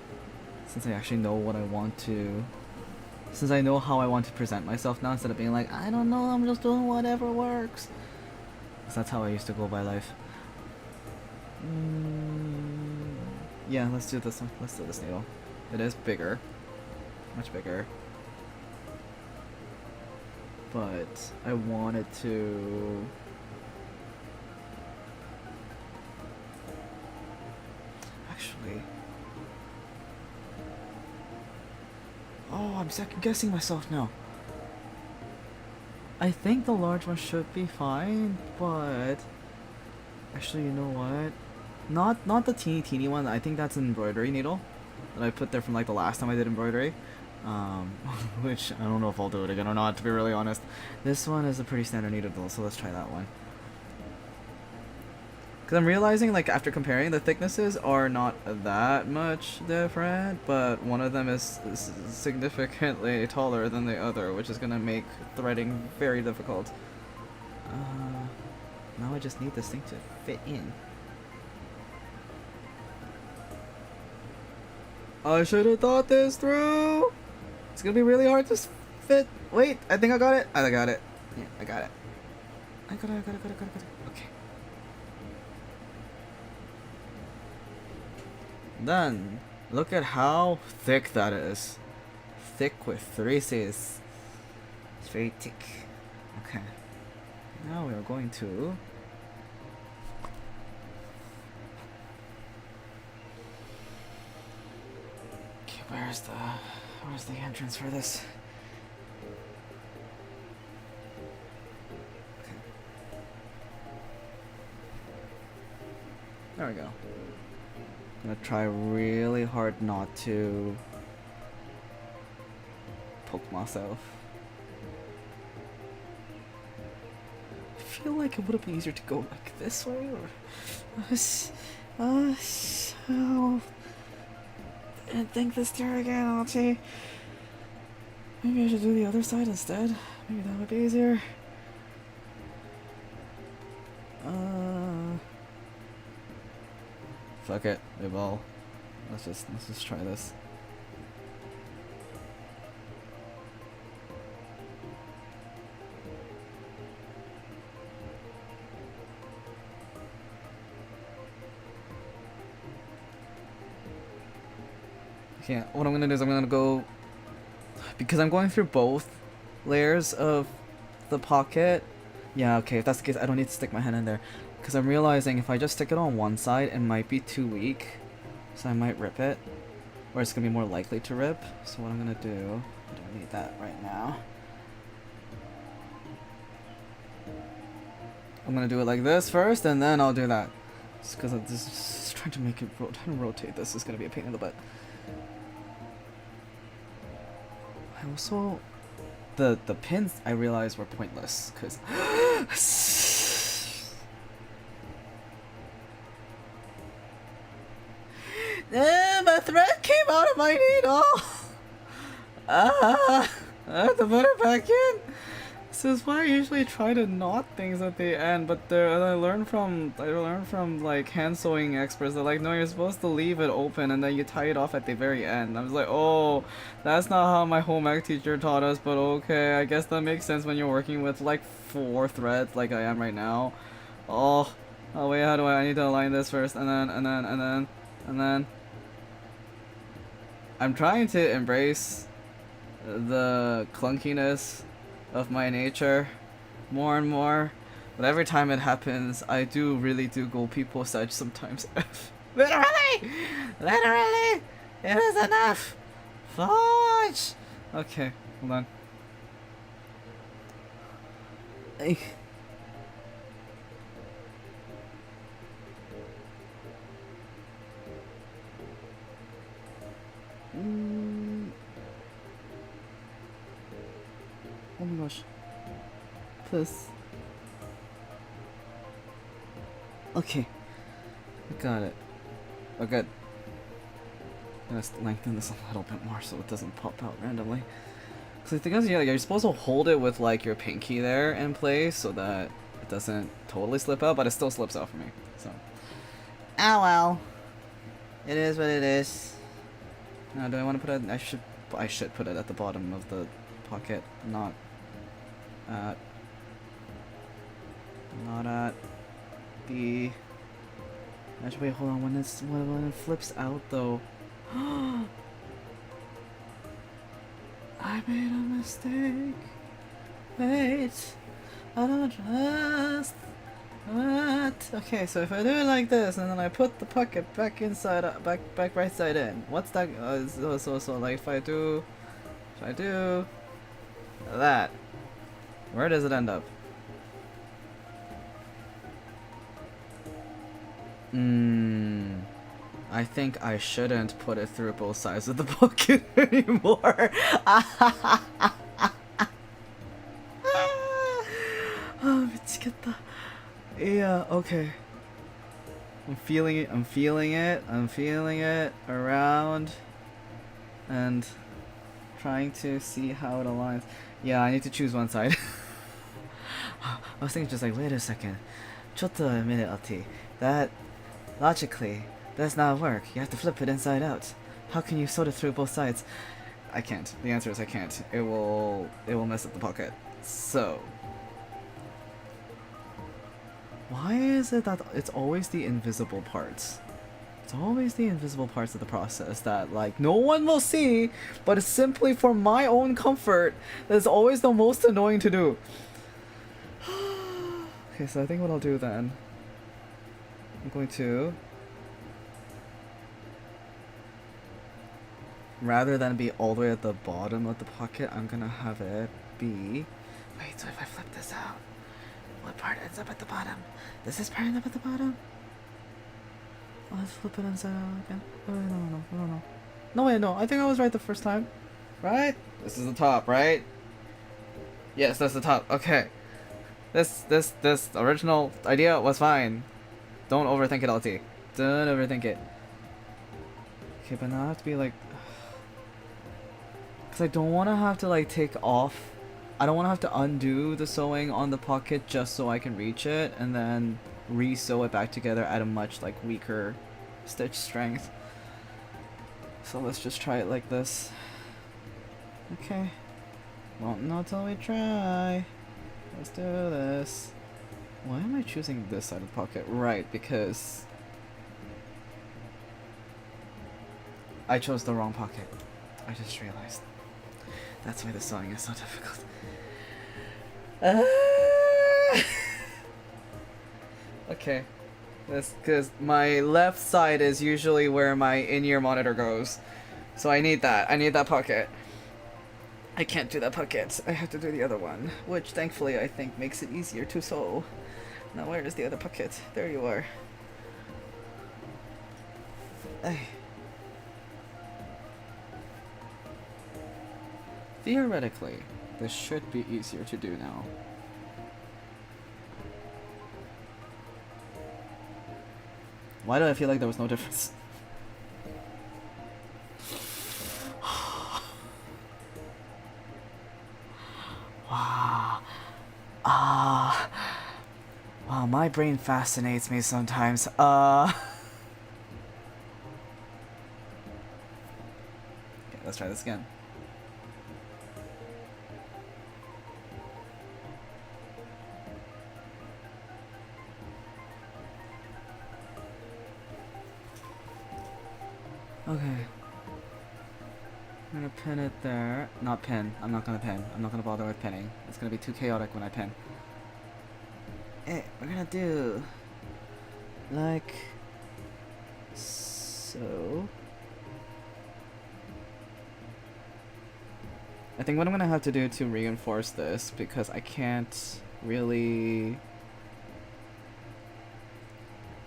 since I actually know what I want to, since I know how I want to present myself now, instead of being like, I don't know, I'm just doing whatever works. Because that's how I used to go by life. Yeah, let's do this one. Let's do this needle. It is bigger. Much bigger. But I wanted to... Actually... Oh, I'm second guessing myself now. I think the large one should be fine, but... Actually, you know what? Not the teeny one. I think that's an embroidery needle that I put there from like the last time I did embroidery. Which I don't know if I'll do it again or not, to be really honest. This one is a pretty standard needle though, so let's try that one. Because I'm realizing, like, after comparing, the thicknesses are not that much different, but one of them is significantly taller than the other, which is going to make threading very difficult. Now I just need this thing to fit in. I should have thought this through! It's going to be really hard to fit. Wait, I think I got it. I got it. Yeah, I got it. I got it. Okay. Then, look at how thick that is. Thick with 3 C's. It's very thick. Okay. Now we are going to... Where's the entrance for this? Okay. There we go. I'm gonna try really hard not to poke myself. I feel like it would have been easier to go like this way, or so. And think this through again, Archie. Maybe I should do the other side instead. Maybe that would be easier. Fuck it, evolve. Let's just try this. Okay, what I'm gonna do is I'm gonna go, because I'm going through both layers of the pocket. Yeah, okay, if that's the case, I don't need to stick my hand in there. Because I'm realizing if I just stick it on one side, it might be too weak. So I might rip it. Or it's going to be more likely to rip. So what I'm going to do, I don't need that right now. I'm going to do it like this first, and then I'll do that. Just because I'm just trying to make it, trying to rotate this is going to be a pain in the butt. I also, the pins I realized were pointless, because my thread came out of my needle. I have to put it back in. This is why I usually try to knot things at the end, but I learned from like hand sewing experts that like, no, you're supposed to leave it open and then you tie it off at the very end. I was like, oh, that's not how my home ec teacher taught us, but okay, I guess that makes sense when you're working with like 4 threads like I am right now. Oh wait, how do I need to align this first, and then I'm trying to embrace the clunkiness of my nature more and more, but every time it happens, I really do go people side sometimes. Literally, it is enough. Fudge. Okay, hold on. Oh my gosh. Please. Okay. I got it. Oh, good. Let's lengthen this a little bit more so it doesn't pop out randomly. Because the thing is, yeah, you're supposed to hold it with like your pinky there in place so that it doesn't totally slip out, but it still slips out for me. So. Ah well. It is what it is. Now, do I want to put it? I should put it at the bottom of the pocket, not at the. Actually, wait, hold on. When it flips out, though. I made a mistake. Wait, I don't trust. What? Okay, so if I do it like this, and then I put the pocket back inside, back right side in. What's that? So like if I do that, where does it end up? I think I shouldn't put it through both sides of the pocket anymore. 미치겠다. Yeah, okay. I'm feeling it around and trying to see how it aligns. Yeah, I need to choose one side. I was thinking just like, wait a second. ちょっと a minute, Ati. That logically does not work. You have to flip it inside out. How can you sort it through both sides? I can't. The answer is I can't. It will mess up the pocket. So why is it that it's always the invisible parts? It's always the invisible parts of the process that like no one will see, but it's simply for my own comfort that's always the most annoying to do. Okay, so I think what I'll do then, I'm going to rather than be all the way at the bottom of the pocket, I'm gonna have it be... Wait, so if I flip this out, what part ends up at the bottom? Does this part end up at the bottom? Oh, let's flip it inside out again. Oh, no. No, wait, no. I think I was right the first time. Right? This is the top, right? Yes, that's the top. Okay. This original idea was fine. Don't overthink it, LT. Don't overthink it. Okay, but now I have to be like... Because I don't want to have to like take off... I don't want to have to undo the sewing on the pocket just so I can reach it and then re-sew it back together at a much like weaker stitch strength. So let's just try it like this. Okay. Won't know till we try. Let's do this. Why am I choosing this side of the pocket? Right, because I chose the wrong pocket. I just realized. That's why the sewing is so difficult. Okay. That's because my left side is usually where my in-ear monitor goes. So I need that. I need that pocket. I can't do that pocket. I have to do the other one, which thankfully I think makes it easier to sew. Now where is the other pocket? There you are. Ay. Theoretically, this should be easier to do now. Why do I feel like there was no difference? Wow. Wow, my brain fascinates me sometimes. Okay, let's try this again. Okay. I'm gonna pin it there. Not pin. I'm not gonna pin. I'm not gonna bother with pinning. It's gonna be too chaotic when I pin. Hey, we're gonna do like so. I think what I'm gonna have to do to reinforce this, because I can't really,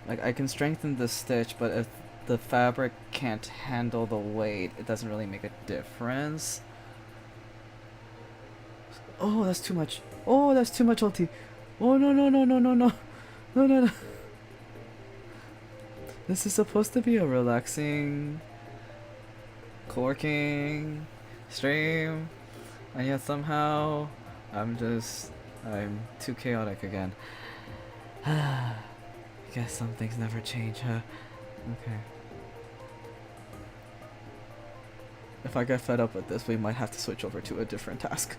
like, I can strengthen the stitch, but if the fabric can't handle the weight, it doesn't really make a difference. Oh, that's too much. Oh, that's too much ulti. Oh, no. No. This is supposed to be a relaxing, co-working stream, and yet somehow I'm too chaotic again. I guess some things never change, huh? Okay. If I get fed up with this, we might have to switch over to a different task.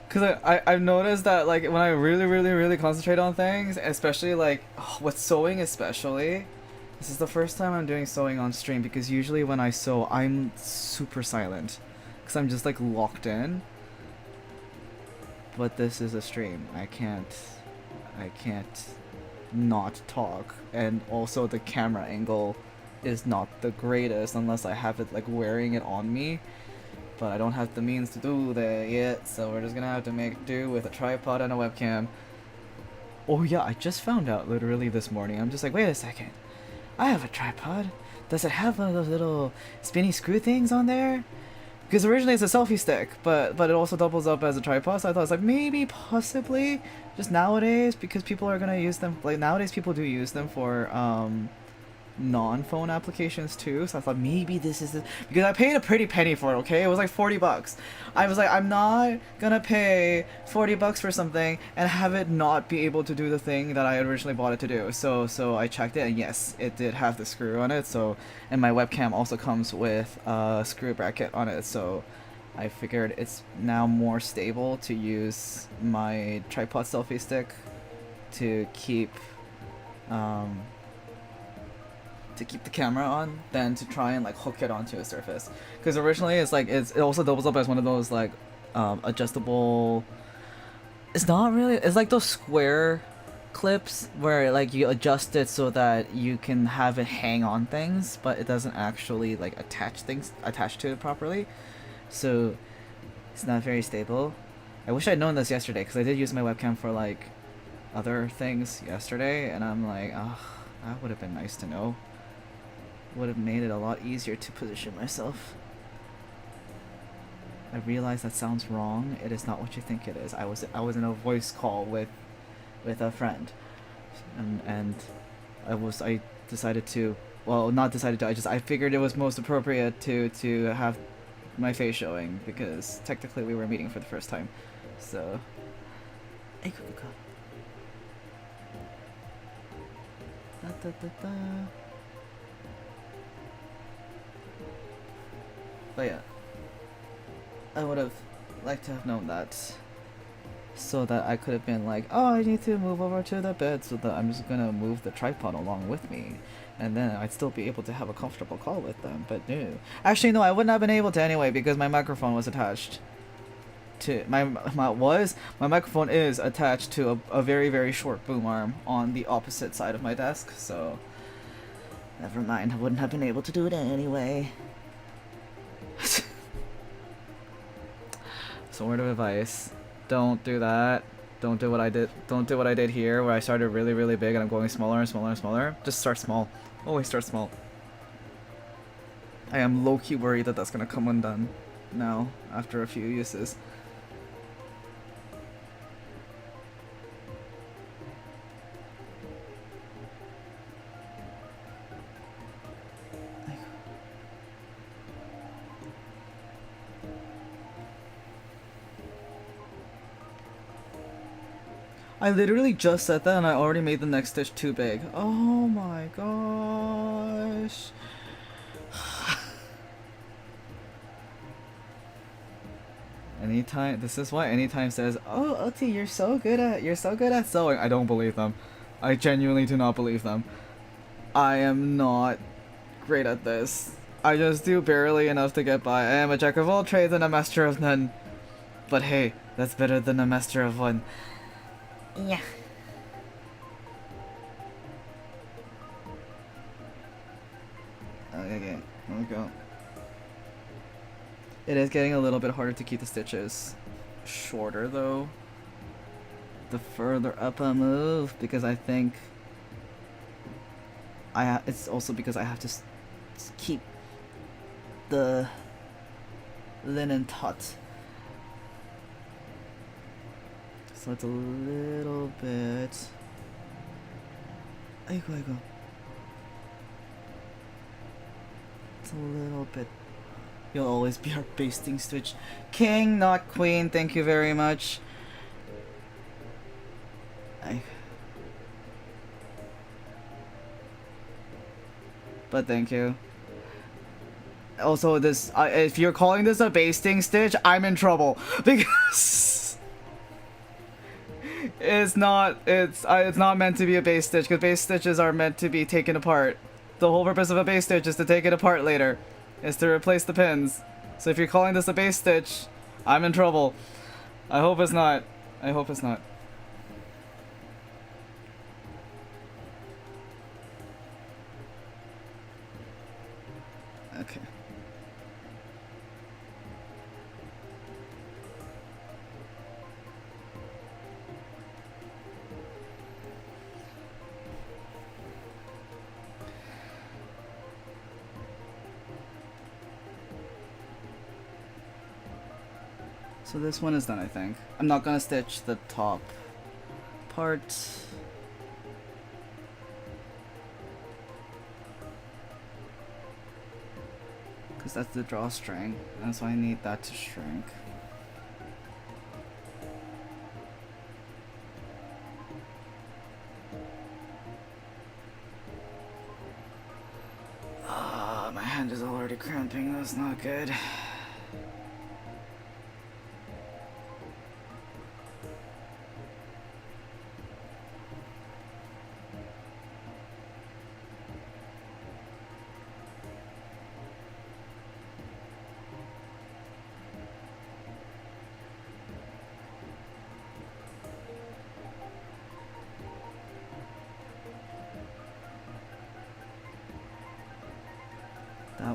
Because I've noticed that, like, when I really concentrate on things, especially, like, with sewing especially, this is the first time I'm doing sewing on stream, because usually when I sew, I'm super silent. Because I'm just, like, locked in. But this is a stream. I can't not talk, and also the camera angle is not the greatest unless I have it like wearing it on me, but I don't have the means to do that yet, so we're just gonna have to make do with a tripod and a webcam. Oh yeah, I just found out literally this morning. I'm just like, wait a second, I have a tripod. Does it have one of those little spinny screw things on there? Because originally it's a selfie stick, but it also doubles up as a tripod, so I thought it's like maybe, possibly, just nowadays, because people are gonna use them, like nowadays people do use them for non-phone applications too, so I thought maybe this is because I paid a pretty penny for it, okay? It was like 40 bucks. I was like, I'm not gonna pay 40 bucks for something and have it not be able to do the thing that I originally bought it to do. So I checked it, and yes, it did have the screw on it, so, and my webcam also comes with a screw bracket on it, so I figured it's now more stable to use my tripod selfie stick to keep the camera on than to try and like hook it onto a surface, because originally it's like it also doubles up as one of those like adjustable, it's not really, it's like those square clips where like you adjust it so that you can have it hang on things, but it doesn't actually like attach to it properly. So it's not very stable. I wish I'd known this yesterday because I did use my webcam for like other things yesterday, and I'm like, oh, that would have been nice to know. Would have made it a lot easier to position myself. I realize that sounds wrong. It is not what you think it is. I was in a voice call with a friend, and I decided to, well, not decided to, I figured it was most appropriate to have my face showing because technically we were meeting for the first time. So but yeah, I would have liked to have known that, so that I could have been like, oh, I need to move over to the bed, so that I'm just gonna move the tripod along with me, and then I'd still be able to have a comfortable call with them. But no, actually no, I wouldn't have been able to anyway because my microphone was attached to my microphone is attached to a very, very short boom arm on the opposite side of my desk, so never mind, I wouldn't have been able to do it anyway. So word of advice, don't do that. Don't do what I did. Don't do what I did here, where I started really, really big and I'm going smaller and smaller and smaller. Just start small. Always start small. I am low-key worried that that's gonna come undone now after a few uses. I literally just said that and I already made the next stitch too big. Oh my gosh. Anytime, this is why anytime says, oh, Oti, you're so good at sewing. I don't believe them. I genuinely do not believe them. I am not great at this. I just do barely enough to get by. I am a jack of all trades and a master of none. But hey, that's better than a master of one. Yeah. Okay, here we go. It is getting a little bit harder to keep the stitches shorter though, the further up I move, because I think it's also because I have to keep the linen taut. So it's a little bit. Aiko. It's a little bit. You'll always be our basting stitch king, not queen. Thank you very much. But thank you. Also, this if you're calling this a basting stitch, I'm in trouble because it's not meant to be a base stitch, because base stitches are meant to be taken apart. The whole purpose of a base stitch is to take it apart later. Is to replace the pins. So if you're calling this a base stitch, I'm in trouble. I hope it's not. I hope it's not. Okay. So this one is done, I think. I'm not gonna stitch the top part. Because that's the drawstring, and so I need that to shrink. Ah, my hand is already cramping, that's not good.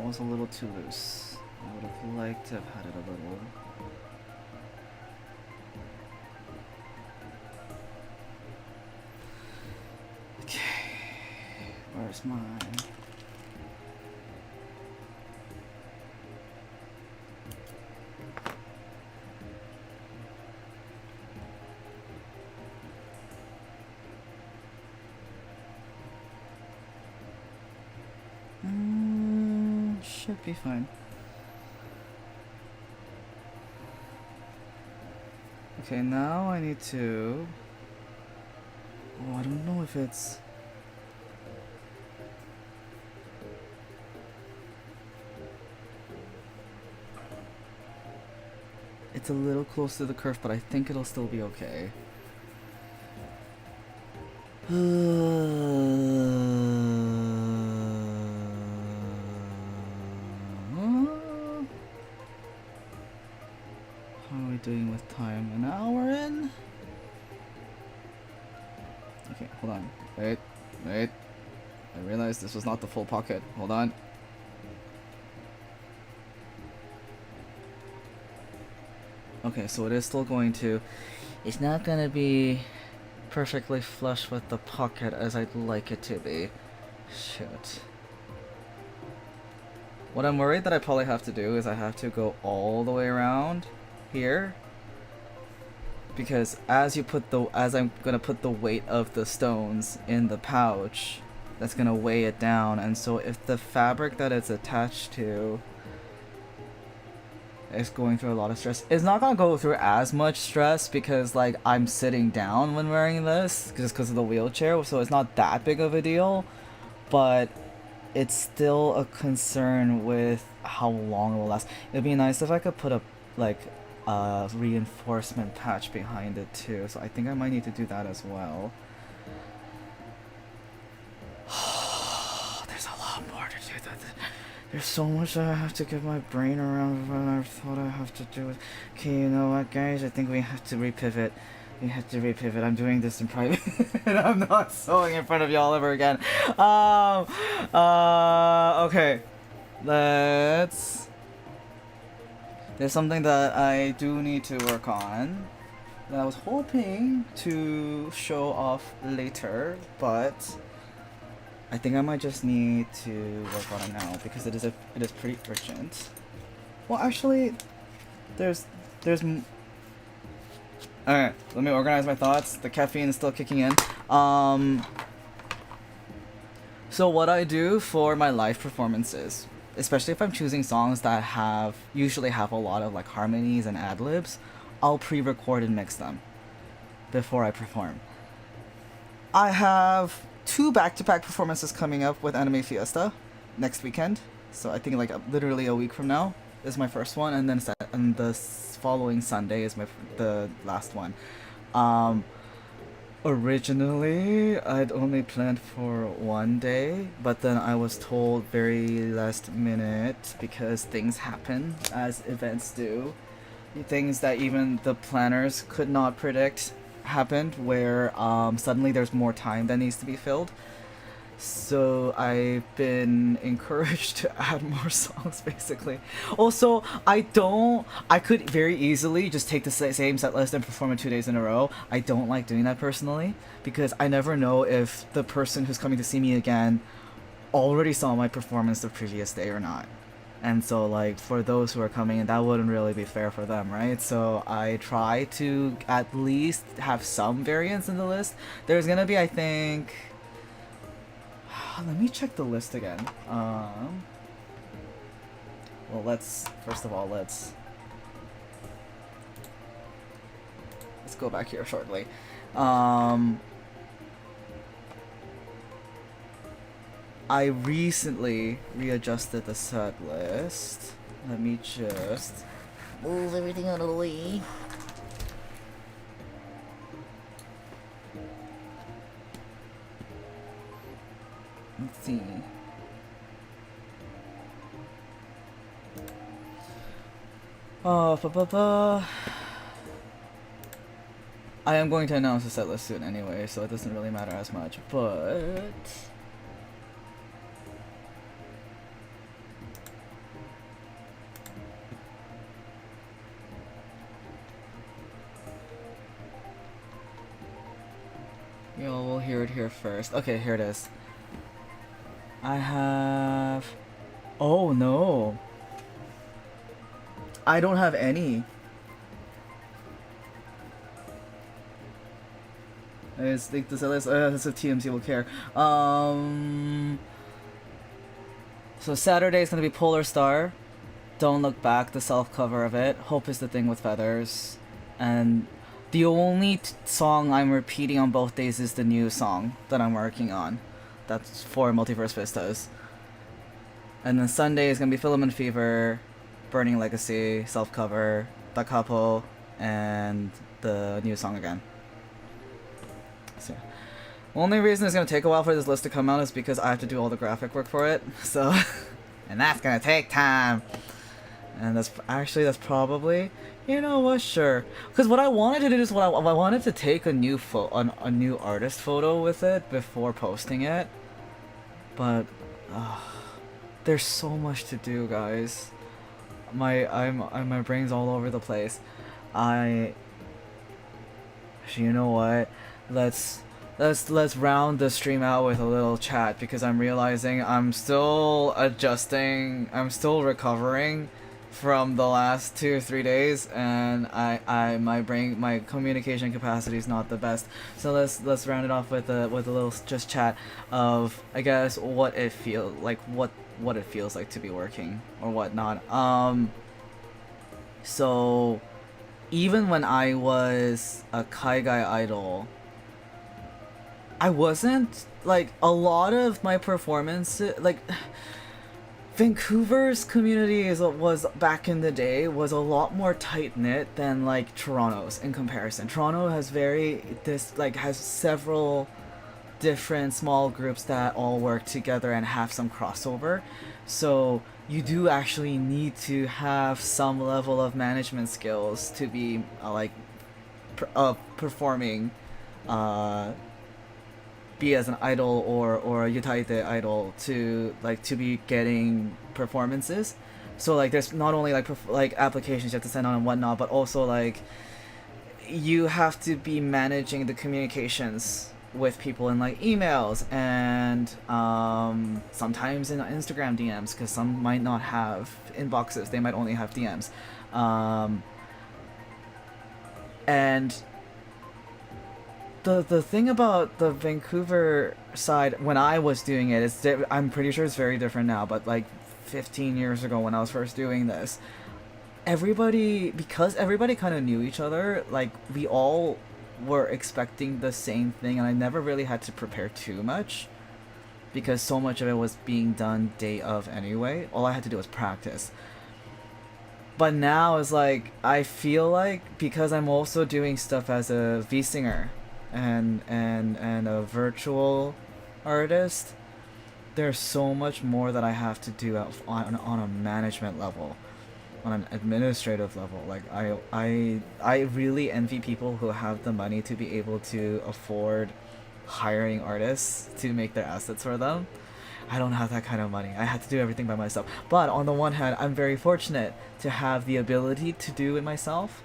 that was a little too loose. I would have liked to have had it a little. Okay, where's mine? Should be fine. Okay, now I need to... Oh, I don't know if it's... It's a little close to the curve, but I think it'll still be okay. Doing with time? An hour in? Okay, hold on. Wait. I realized this was not the full pocket. Hold on. Okay, so it is still going to... It's not gonna be perfectly flush with the pocket as I'd like it to be. Shoot. What I'm worried that I probably have to do is I have to go all the way around here, because as I'm gonna put the weight of the stones in the pouch, that's gonna weigh it down, and so if the fabric that it's attached to is going through a lot of stress, it's not gonna go through as much stress because like I'm sitting down when wearing this just because of the wheelchair, so it's not that big of a deal, but it's still a concern with how long it will last. It'd be nice if I could put a reinforcement patch behind it too, so I think I might need to do that as well. There's a lot more to do. There's so much that I have to get my brain around what I thought I have to do. Okay, you know what, guys? I think we have to repivot. I'm doing this in private. I'm not sewing in front of y'all ever again. Okay. There's something that I do need to work on that I was hoping to show off later, but I think I might just need to work on it now because it is pretty urgent. Well, actually, there's alright, let me organize my thoughts. The caffeine is still kicking in. So what I do for my live performances, especially if I'm choosing songs that usually have a lot of like harmonies and ad-libs, I'll pre-record and mix them before I perform. I have 2 back-to-back performances coming up with AnimeFiesta next weekend. So I think like literally a week from now is my first one, and then the following Sunday is the last one. Originally, I'd only planned for 1 day, but then I was told very last minute, because things happen as events do. Things that even the planners could not predict happened, where suddenly there's more time that needs to be filled. So I've been encouraged to add more songs, basically. Also, I could very easily just take the same set list and perform it 2 days in a row. I don't like doing that personally, because I never know if the person who's coming to see me again already saw my performance the previous day or not. And so, like, for those who are coming in, that wouldn't really be fair for them, right? So I try to at least have some variance in the list. There's gonna be, I think... Let me check the list again. Well, first of all, let's go back here shortly. I recently readjusted the set list. Let me just move everything out of the way. Let's see. I am going to announce the set list soon anyway, so it doesn't really matter as much, but... here first. Okay, here it is. I have... Oh no. I don't have any. It's like this is TMZ will care. So Saturday is gonna be Polar Star. Don't Look Back, the self cover of it. Hope is the Thing with Feathers. And the only song I'm repeating on both days is the new song that I'm working on. That's for Multiverse Vistas. And then Sunday is gonna be Filament Fever, Burning Legacy, self cover, Da Capo, and the new song again. So, only reason it's gonna take a while for this list to come out is because I have to do all the graphic work for it. So, and that's gonna take time. And that's probably, you know what, sure. Because what I wanted to do is I wanted to take a new a new artist photo with it before posting it. But there's so much to do, guys. My brain's all over the place. You know what? Let's round the stream out with a little chat because I'm realizing I'm still adjusting. I'm still recovering from the last 2 or 3 days, and my communication capacity is not the best. So let's round it off with a little just chat of, I guess, what it feels like to be working or whatnot. So even when I was a Kaigai idol, I wasn't like a lot of my performances, like Vancouver's community was back in the day was a lot more tight knit than like Toronto's in comparison. Toronto has has several different small groups that all work together and have some crossover. So you do actually need to have some level of management skills to be performing, be as an idol or a Yutaite idol to be getting performances. So like there's not only like applications you have to send on and whatnot, but also like you have to be managing the communications with people in like emails and sometimes in Instagram DMs, because some might not have inboxes, they might only have DMs, and the thing about the Vancouver side when I was doing it is I'm pretty sure it's very different now, but like 15 years ago when I was first doing this, because everybody kind of knew each other, like we all were expecting the same thing, and I never really had to prepare too much because so much of it was being done day of anyway. All I had to do was practice. But now it's like I feel like because I'm also doing stuff as a V-singer and a virtual artist, there's so much more that I have to do on a management level, on an administrative level. Like I really envy people who have the money to be able to afford hiring artists to make their assets for them. I don't have that kind of money. I had to do everything by myself. But on the one hand, I'm very fortunate to have the ability to do it myself,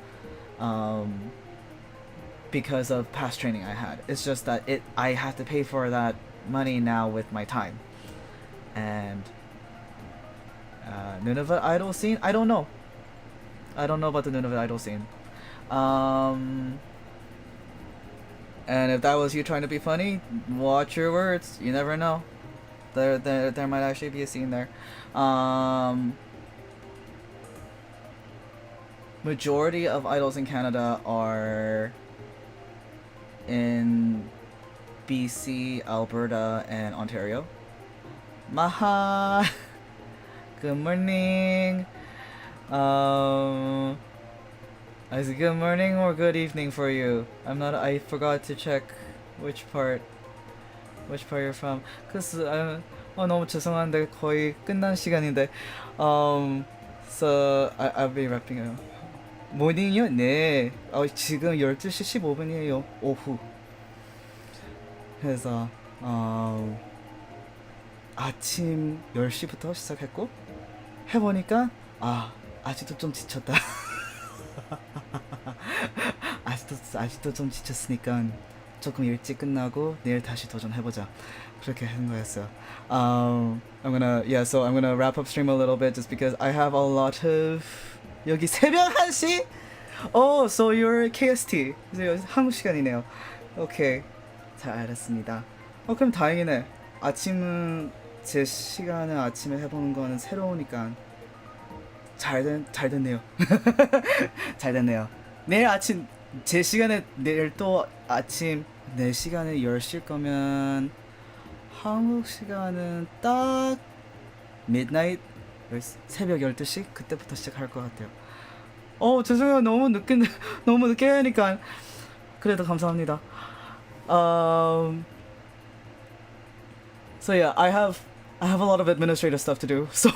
because of past training I had. It's just that I have to pay for that money now with my time. And Nunavut idol scene, I don't know about the Nunavut idol scene. And if that was you trying to be funny, watch your words. You never know. There might actually be a scene there. Majority of idols in Canada are in BC, Alberta, and Ontario. Maha! Good morning! Is it good morning or good evening for you? I forgot to check which part you're from. Cause 너무 죄송한데 거의 끝난 시간인데. So I'll be wrapping up. 모닝이요? 네. 지금 12시 15분이에요. 오후. 그래서 아침 10시부터 시작했고 해보니까 아직도 좀 지쳤다. 아직도 좀 지쳤으니까 조금 일찍 끝나고 내일 다시 도전해보자. 그렇게 한 거였어요. So I'm gonna wrap up stream a little bit just because I have a lot of 여기 새벽 1시? Oh, so you're KST. 한국 시간이네요. 오케이. 잘 알았습니다. 그럼 다행이네. 아침은 제 시간을 아침에 해보는 거는 새로우니까 잘 됐네요. 잘 됐네요. 내일 아침 제 시간에 내일 또 아침 내 시간에 10시일 거면 한국 시간은 딱 midnight 새벽 12시 그때부터 시작할 것 같아요. 죄송해요. 너무 늦게 하니까. 그래도 감사합니다. So yeah, I have a lot of administrative stuff to do. So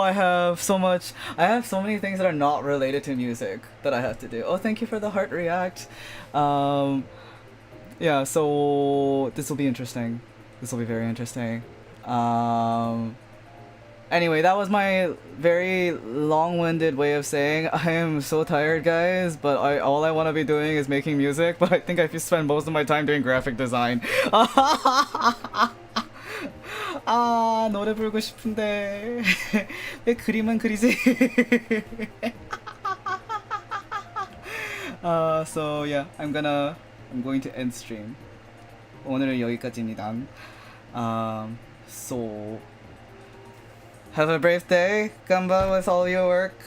I have so many things that are not related to music that I have to do. Thank you for the heart react. Yeah, so this will be interesting. This will be very interesting. Anyway, that was my very long-winded way of saying I am so tired, guys, but all I want to be doing is making music, but I think I spend most of my time doing graphic design. 노래 부르고 싶은데 왜 그림만 그리지? So yeah, I'm going to end stream. 오늘은 여기까지입니다. So have a brave day. 간바 with all your work.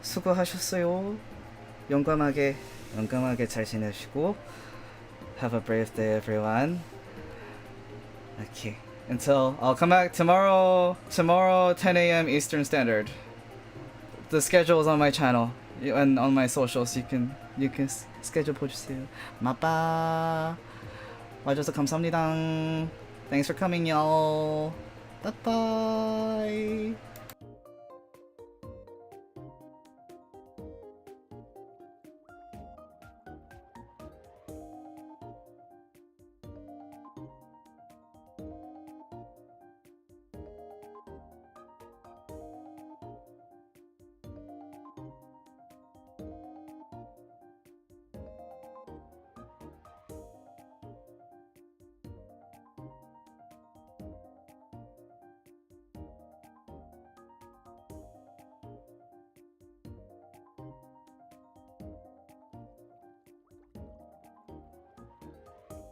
수고하셨어요. 용감하게 잘 지내시고. Have a brave day, everyone. Okay. Until I'll come back tomorrow 10 a.m. Eastern Standard. The schedule is on my channel and on my socials. You can schedule 보주세요. 마빠. 와줘서 감사합니다. Thanks for coming, y'all. Bye bye.